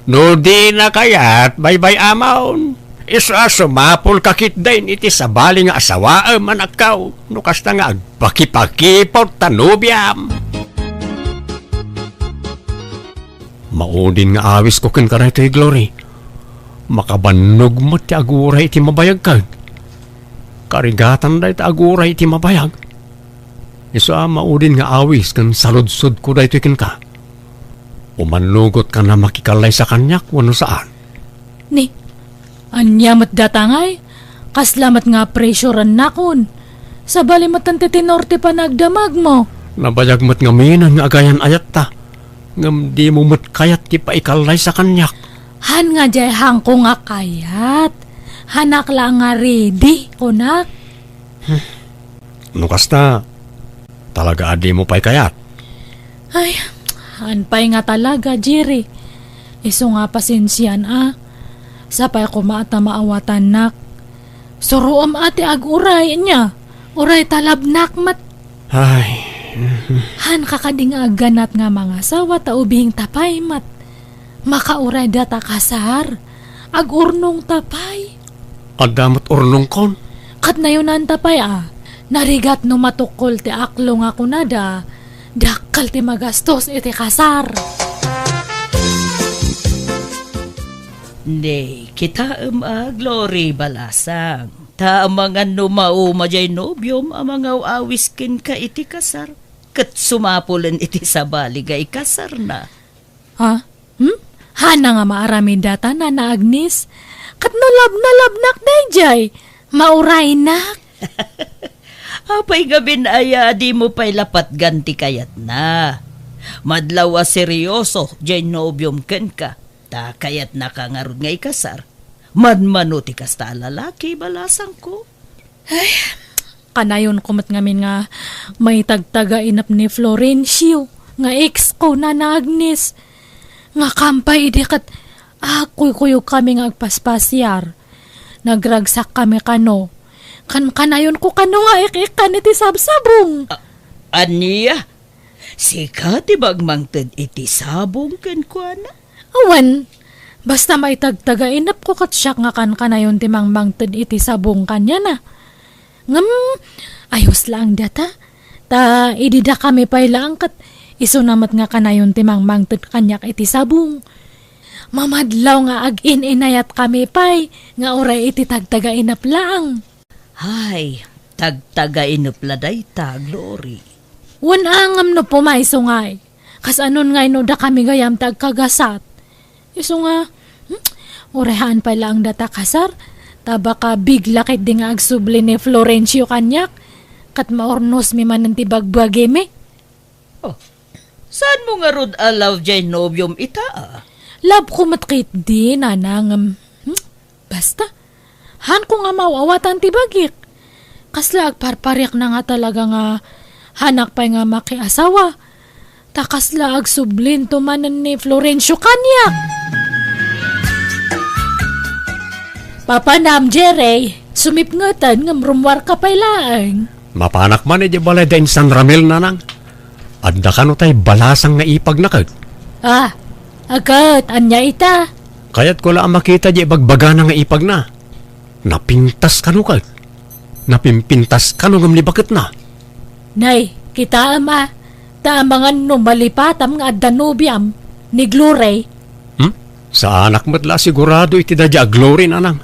No di na kayat baybay amawn. Isa sumapol kakit din iti sabali nga asawa manakaw. No kasta nga agpakipakipot tanubyam. Maudin nga awis ko ken karay ti Glory. Makabanog mo ti aguray iti mabayag kag. Karigatan da iti aguray iti mabayag. Iso maudin nga awis kan saludsod ko da ito ikin ka. Umanugot ka na makikalay sa kanyak wano saan. Ni, anyamat datangay, kaslamat nga presyoran nakon. Sa balimatan ti tinorte pa nagdamag mo. Nabayag mo't nga minan nga agayan ayat ta. Ngam di mo mo't kayat ti paikalay sa kanyak. Han nga jay hang ko nga kayat. Hanak lang nga ready, kunak. No kasta, talaga adi mo pa'y kayat. Ay, hanpay nga talaga, Jerry. Iso nga pasensyan Sapay ko maata maawatan nak. Suruam ati ag-uray niya. Uray talabnak mat. Ay. Han kakading aganat nga mga sawa ta ubing tapay mat. Makauray data kasar. Ag-urnong tapay. Adamot urnong kon. Kat na yun ang tapay Narigat no matukol ti aklo nga kunada. Dakal ti magastos iti kasar. Hindi, kita Glory balasang. Ta mga numauma jay nobyom amang awiskin ka iti kasar. Kat sumapulan iti sabali ga ikasar na. Ha? Hana nga maaramin data na Agnes. Kat nalabnak dayjay. Mauray nak. Apay gabin aya di mo pa'y lapat ganti kayat na. Madlaw seryoso jay nobyom ken ka. Ta kayat nakangarod nga ikasar. Madmanuti kasta lalaki balasang ko. Ay, kanayon kumot ngamin nga may tagtaga inap ni Florencio. Nga ex ko na Agnes. Nga kampay di kat kuyo kami nga agpaspasyar. Nagragsak kami kano. Kanayon ko kano nga ikikan iti sabsabong. Aniya? Sika ti bagmangtad iti sabong ken kuana? Awan, basta may tagtaga inap ko kat siyak nga kanayon ti mangmangtad iti sabong kanya na. Ngam, ayos lang data. Ta idida kami pa'y lang kat iso namat nga kanayon ti mangmangtad kanyak iti sabong. Mamadlaw nga ag-in-inayat kami pa'y nga oray iti tagtaga inap lang. Hay, tagtaga inupla day ta, Glory. Wan angam no pumayso ngay. Kas anon nga no da kami gayam tagkagasat. Iso nga, urehaan pa lang data kasar. Taba ka bigla kit di nga agsubli ni Florencio kanyak. Kat maornos mi man ti bagbagi mi. Saan mo nga rod alaw jay nobyom ita? Lab ko matkit di nanang. Basta, han ko nga mawawatan ti bagik. Kasla agparparyak na nga talaga nga hanak pa nga makiasawa. Takasla agsublin tumanan ni Florencio kanyak. Papanam, Jerry, sumipngutan ng rumwar ka pailaang. Mapanak man di balay da San Ramil nanang. Adda ka no tay balasang nga ipag nakad. Agad, anya ita. Kaya't ko lang makita di bagbaga na nga ipag na. Napintas ka no kag. Napimpintas ka no ngamli bakit na. Nay, kita ama. Taamangan no malipatam nga Danubiam ni Glory. Sa anak matla sigurado iti dadya glory nanang.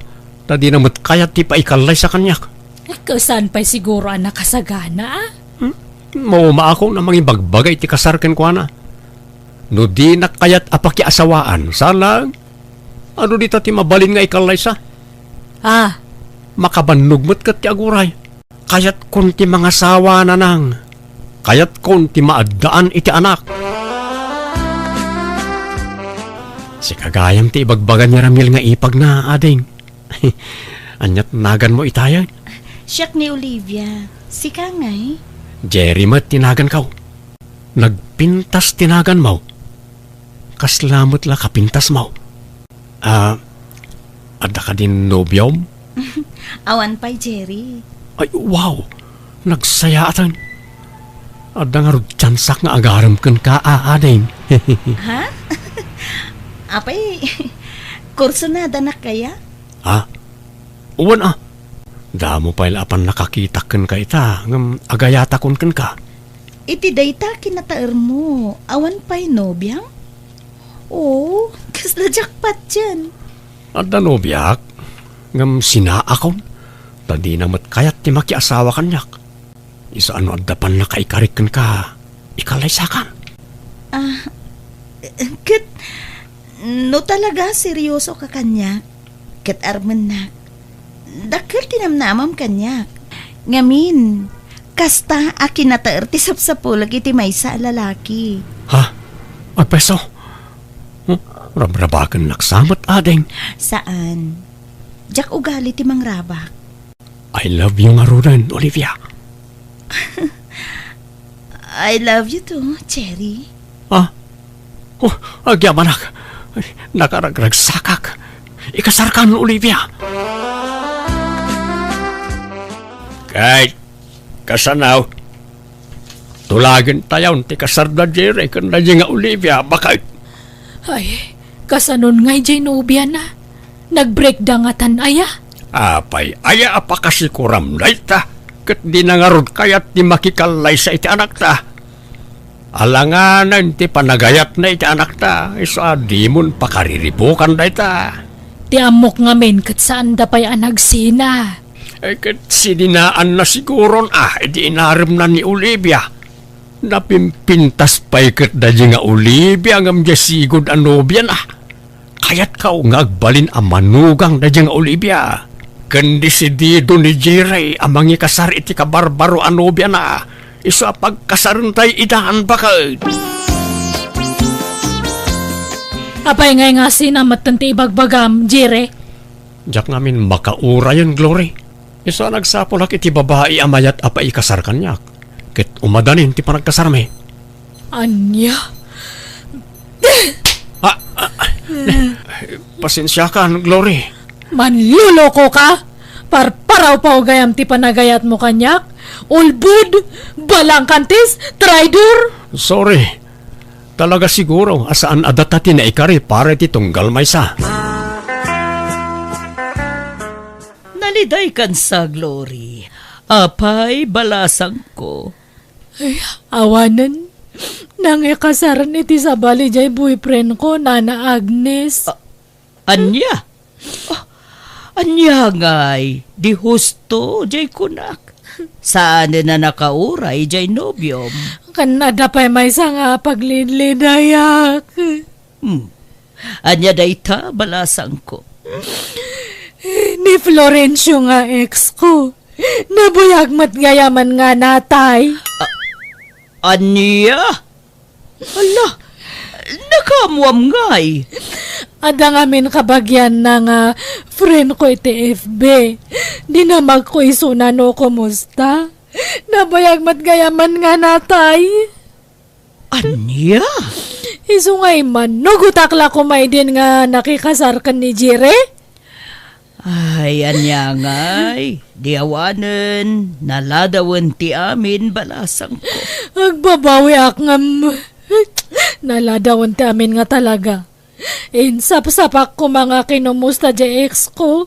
Tadi na mat kayat ti paikalay sa kanyak. Saan pa'y siguro ang nakasagana? Mauma ako na mga bagbagay ti kasarken ko na. No di na kayat apaki asawaan. Salang, ano dito ti mabalin nga ikalay sa? Makabanugmat kat ti aguray. Kayat kon ti mga sawa na nang. Kayat kon ti maaddaan iti anak. Si kagayam ti ibagbagan niya Ramil nga ipag na ading. Anyat nagan mo itayan. Siyak ni Olivia. Si Kangay. Jerry mat tinagan kaw. Nagpintas tinagan mo. Kaslamot la kapintas mo. Ada ka din nobyom? Awan pa'y Jerry. Ay, wow! Nagsayaatan. Ada nga rod tsansak nga agaram kan ka aading. Ha? Apay, kurso na danak kaya? Uwan Damo pa ilapan nakakita kan ka ita. Ngam agayata kon kan ka. Iti dayta kinataer mo. Awan pa'y nobyang? Oo, kasla jackpot dyan. Ada nobyak. Ngam sinaakon. Tadi namat kayat ti makiasawa kanyak. Isa ano adapan na kaikarik kan ka. Ikalaysakan. Kat, no talaga seryoso ka kanyak. Kat arman na. Dakil tinamnamam kanyak. Ngamin, kasta akin na taerti sapsapulag iti may sa lalaki. Ay peso. Rabrabakan naksamat adeng. Saan? Jak ugali ti mangrabak. I love you nga rin, Olivia. I love you too, Cherry. Agyamanak. Nakaragragsakak. Ikasarkan, Olivia. Kahit kasanaw. Tulagan tayo ti kasarda Jerry kan na nga Olivia. Bakit? Ay, kasanon nga'y jay nobya na. Nag-break dangatan aya. Apay, aya apa kasi kuram na ita. Kat di nangarod kayat di makikalay sa iti anak ta. Alanganan ti panagayat na iti anak ta. Isa di mon pakariribukan na ita. Ti amok ngamin kat saan da pa'y anagsina. Kat sininaan na siguron di inarim na ni Olivia. Napimpintas pa'y kat da nga Olivia ngam jasigod anobya na. Kayat ka ngagbalin ang manugang da nga Olivia. Kandisidido ni Jerry amang ikasar iti kabarbaro anobya na. Isa pagkasarantay idaan bakit. Apay ngay nga sinamat tanti ibagbagam, Jerry. Diyak namin makaura yun, Glory. Isa nagsapulak iti babae amayat apa ikasar kanyak. Kit umadanin ti panagkasarme. Anya? Pasensya ka, Glory. Manluloko ka? Parparaw pa o gayam ti panagayat mo kanyak? Ulbud? Balangkantis? Traidor? Sorry. Talaga siguro asaan adatati na ikari para ti tunggal may sa. Naliday kan sa Glory. Apay, balasang ko. Ay, awanan. Nang ikasaran iti sa bali jay boyfriend ko, Nana Agnes. Anya? Anya ngay, di husto, jay kunak. Saan na nakauray, jay nobyom? Kanada pa may nga paglidlidayak. Anya dayta balasang ko. Ni Florencio nga ex ko. Nabuyag matgayaman nga natay. Anya? Ala, nakamuam ngay. Ada ngamin kabagyan na nga friend ko iti FB. Di na magkuisuna no kumusta. Nabuyag matgayaman nga natay. Anya? Iso ngay man, no gutakla ko may din nga nakikasar ka ni Jire? Ay, anya ngay. Diawanan, naladawan ti amin balasang ko. Agbabawi ak ngam. Naladawan ti amin nga talaga. Insap-sapak ko mga kinumusta di ex ko.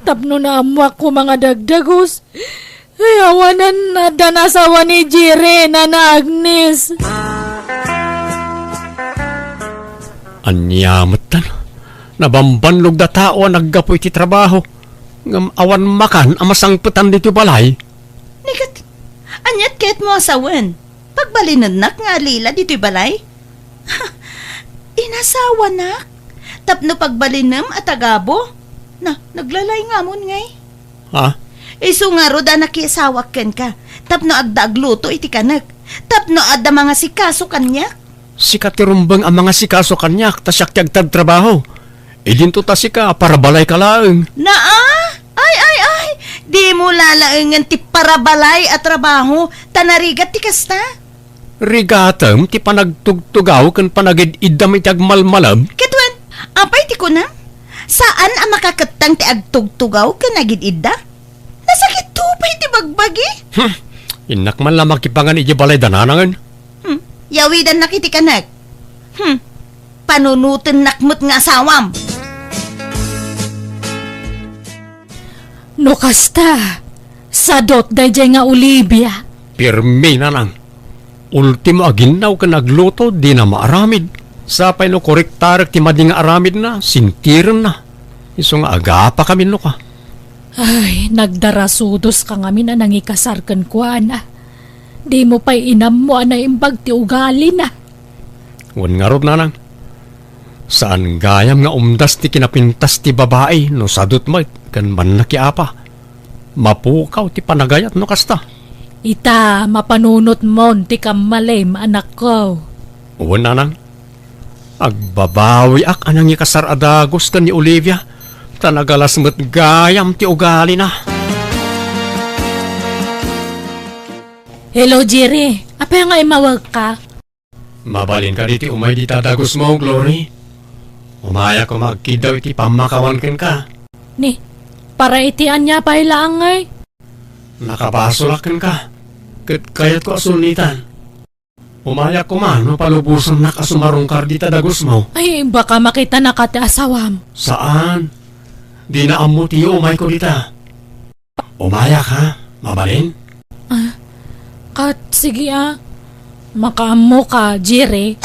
Tapno na amwak ko mga dagdagos. Ayawanan na danasawa ni Jire na Agnes. Anyamatan. Nabambanlog da tao ang naggapoy ti trabaho. Ngam awan makan amasang petan dito balay. Nikat, anyat ket mo asawan. Pagbalinan nga lila dito'y balay. Inasawa nak. Tapno pagbalinam at agabo. Na, naglalay nga mon ngay. Ha? Isu nga ro da nakiasawak ken ka. Tapno agda agluto iti kanak. Tapno adda mga sikaso kanya. Sikat tirumbang ang mga sikaso kanyak tasyak ti agtagtrabaho. Idinto ta sika para balay ka laeng. Naa? Ay. Di mo lalaengan ti parabalay at trabaho. Tanarigat ti kasta. Rigatam ti panagtugtugaw kan panagid idam iti agmalmalam. Ketwen, apay ti ko na? Saan ang makakatang ti agtugtugaw ka nagid idda? Nasakit tupay ti bagbagi? Inak man lamang kipangan iti balay dananangan. Yawidan nakiti kanak. Panunutin nakmut nga asawam. No kasta. Sadot dayjay nga Olivia. Pirmi na lang. Ultimo aginaw ka nagluto di na maaramid. Sapay no koriktarek ti madi nga aramid na, sintiren na. Iso nga agapa kami no ka. Ay, nagdarasudos ka ngamin na nangikasarkan ko, ana. Di mo pa'y inam mo, ana, imbag ti ugali na. Wan nga rod na lang. Saan gayam nga umdas ti kinapintas ti babae no sadot mo kan man nakiapa. Mapukaw ti panagayat no kasta. Ita, mapanunot mo, ti kamalim, anak ko. Wan na lang. Agbabawi ak anang ikasar adagos kan ni Olivia. Tanagalas met gayam ti ugali na. Hello, Jiri. Apa nga imawag ka? Mabalin ka diti umay di tadagos mo, Glory. Umaya ko magkidaw iti pamakawan ken ka. Ni, para itian niya pa ilaangay. Nakapasulakin ka. Kayat ko asunitan. Umaya ko man, palubusan na kasumarungkar di tadagos mo. Ay, baka makita na ka ti asawam. Saan? Di na amuti umay ko dita. Umaya ka, mabalin? Kat, sige makaamo ka, Jiri.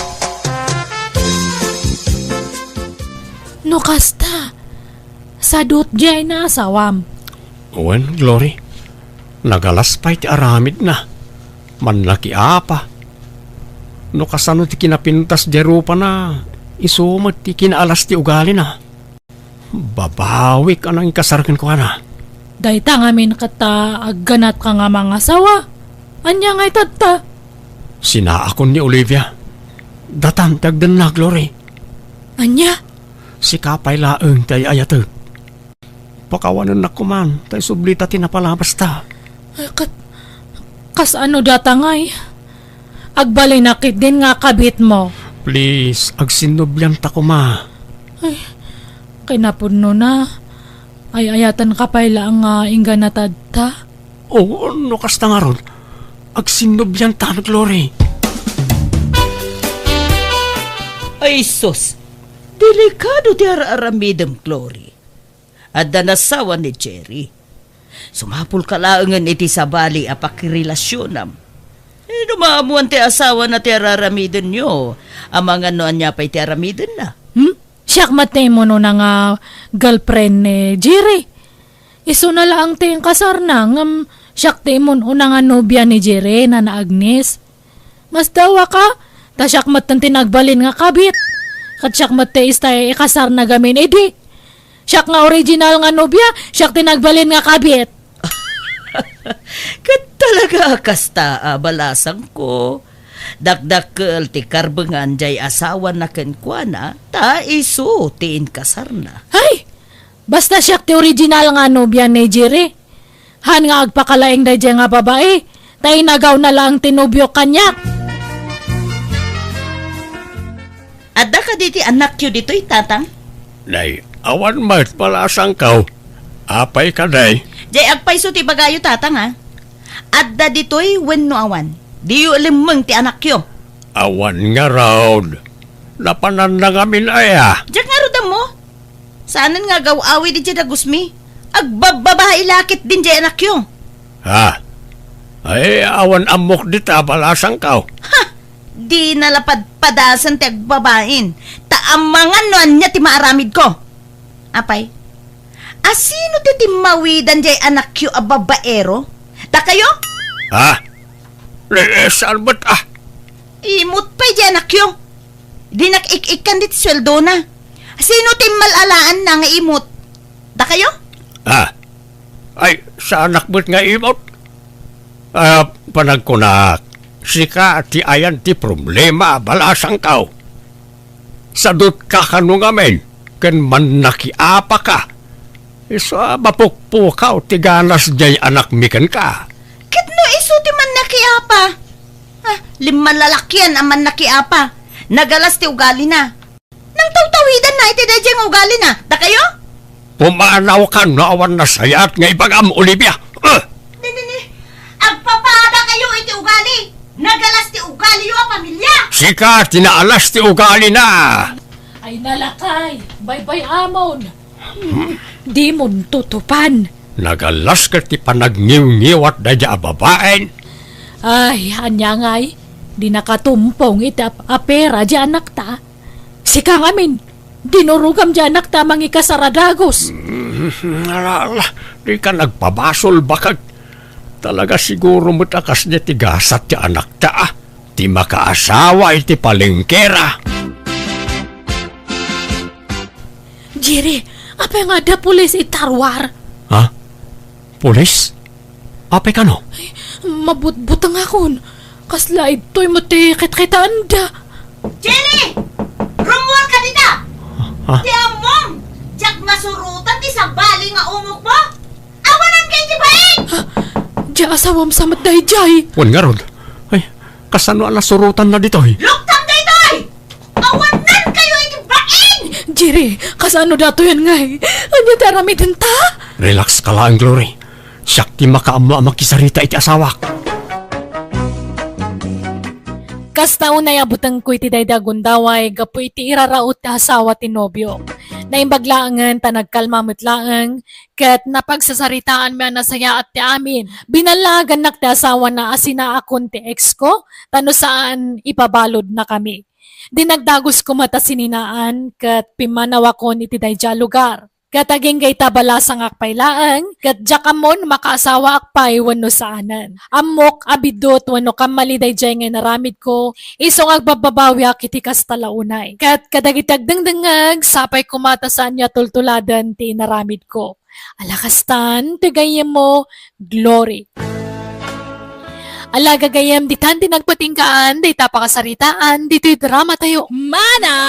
No kasta, sadot jay na asawam. Uwan, Glory. Nagalaspay ti aramid na. Manlaki apa. No kasano ti kinapintas jerupa na. Isumat ti kinaalas ti ugali na. Babawik anang ikasarkin ko na. Dayta ngamin kata agganat ka nga mga asawa. Anya nga'y tata. Sinaakon ni Olivia. Datan tagdan na, Glory. Anya? Si kapay laeng tay ayatag. Pakawanan na kuman, tay sublita tinapalabas ta. Kas ano data nga'y? Agbalay nakit din nga kabit mo. Please, agsinubyan ta kuma. Ay, kinapuno na. Ay ayatan ka pa ang ingganatad ta. Oo, no kasta nga ron. Agsinubyan ta, Glory. Ay sus, delikado ti aramidem, Glory. At nasawa ni Jerry. Sumapul ka laangan iti sabali apakirelasyonam. Dumamuan ti asawa na ti aramiden nyo. Amangan no anya pa iti aramiden na. Siyak matay mo no na nga girlfriend ni Jerry. Iso na lang ting kasar na ngam siyak timon una nga nobya ni Jerry na Agnes. Mas dawa ka, tasyak mat ng tinagbalin nga kabit. Katsyak mat te istay ikasar na gamin, edi. Siyak nga original nga nobya, siyak tinagbalin nga kabit. Kat talaga kasta balasang ko. Dakdakkel ti karbengan jay asawa na kenkwana, ta isu tiin kasar na. Ay, basta siyak ti original nga nobya ni Jiri. Han nga agpakalaing dayjay nga babae, tay nagaw na lang tinubyo kanyak. Adda ka diti anak yu dito'y tatang? Nay, awan mat palasang kaw. Apay ka day. Jay agpaiso ti bagayo tatang ha. Adda dito'y wenno awan. Di yu limang ti anak yu. Awan nga raw. Napanan na ngamin aya. Diyak nga rodam mo. Saanan nga gawawi di dyan agusmi. Agbababahay lakit din dyan anak yu. Ha? Ay, awan amok dita palasang kaw. Di nalapad padasan ti agbabain. Taamangan no anya ti maaramid ko. Apay? Asino ti timawidan jay anak yu a babaero? Da kayo? Ha? Saan ba't Imot pa'y di anak yu. Di nakik-ikan dit sweldo na. Sino ti malalaan na nga imot? Da kayo? Ha? Ay, sa anak ba't nga imot? Panagkunak. Sika ti ayan ti problema balasang kaw. Sadot ka kanong amin. Ken man nakiapa ka. Isa mapukpukaw ti ganas jay anak mikan ka. Kitno iso ti man nakiapa. Liman lalakyan ang man nakiapa. Nagalas ti ugali na. Nang tawtawidan na iti dadyang ugali na. Da kayo? Pumanaw ka na awan na sayat nga ibagam Olivia. Nini. Agpapada kayo iti ugali. Nagalas ti ugali yung pamilya. Sika tinaalas ti ugali na. Ay nalakay, bye-bye amon. Di mon tutupan. Nagalas ka ti panagniw-niwat da dya babaen. Ay, anya ngay, di nakatumpong itap apera di anak ta. Sika ngamin, dinurugam di anak ta mangikasaradagos. Alala, di ka nagpabasol bakag. Talaga siguro matakas niya ti gasat ti anak ta. Ti makaasawa iti palengkera. Jiri, apa nga da pulis itarwar? Ha? Pulis? Apay ka no? Mabutbutang akon. Kasla ito'y matikit-kitaan da. Jenny! Rumor ka dita! Ha? Di among! Diyak masurutan ti sabali nga umok mo! Awanan kayo ti baik! Di asawam samat dayjay. Wan nga rod. Ay, kasano ala surutan na dito eh. Luktam daytoy! Awanan kayo iti baik! Jiri, kasano dato yan ngay? Anya daramitin ta? Relax ka lang, Glory. Siyak ti makaammo ang makisarita iti asawak. Kasta unay abutang ko iti daydagon daway, gapo iti iraraot ti asawa ti nobyo. Naimbaglaangan ta nagkalmamot laang, kat napagsasaritaan mo na saya at ti amin. Binalagan nak ti asawa na asina akon ti ex ko, tano saan ipabalod na kami. Dinagdagos ko mata sininaan, kat pimanawa ko iti dayja lugar. Kataging kay tabalasang akpay laang, kat jakamon makaasawa akpay wano saanan. Amok abidot wano kamaliday jay nga naramid ko, isong agbababawi akiti kastalaunay. Kat kadagitagdangdangag, sapay kumatasan niya tultuladan ti naramid ko. Alakastan, tigayem mo, Glory. Alagagayam ditan tinagpatingkaan, di tapakasaritaan, dito'y drama tayo. Manang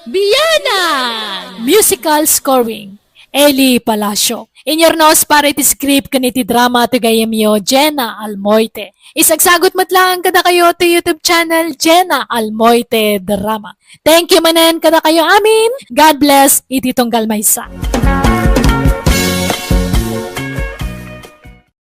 Biyanang! Musical scoring, Eli Palacio. Inyornos para iti script kaniti drama to gayemyo Jenna Almoite. Isagsagot matlang kada kayo to YouTube channel Jenna Almoite Drama. Thank you manen kada kayo amin. God bless iti tunggal maysa.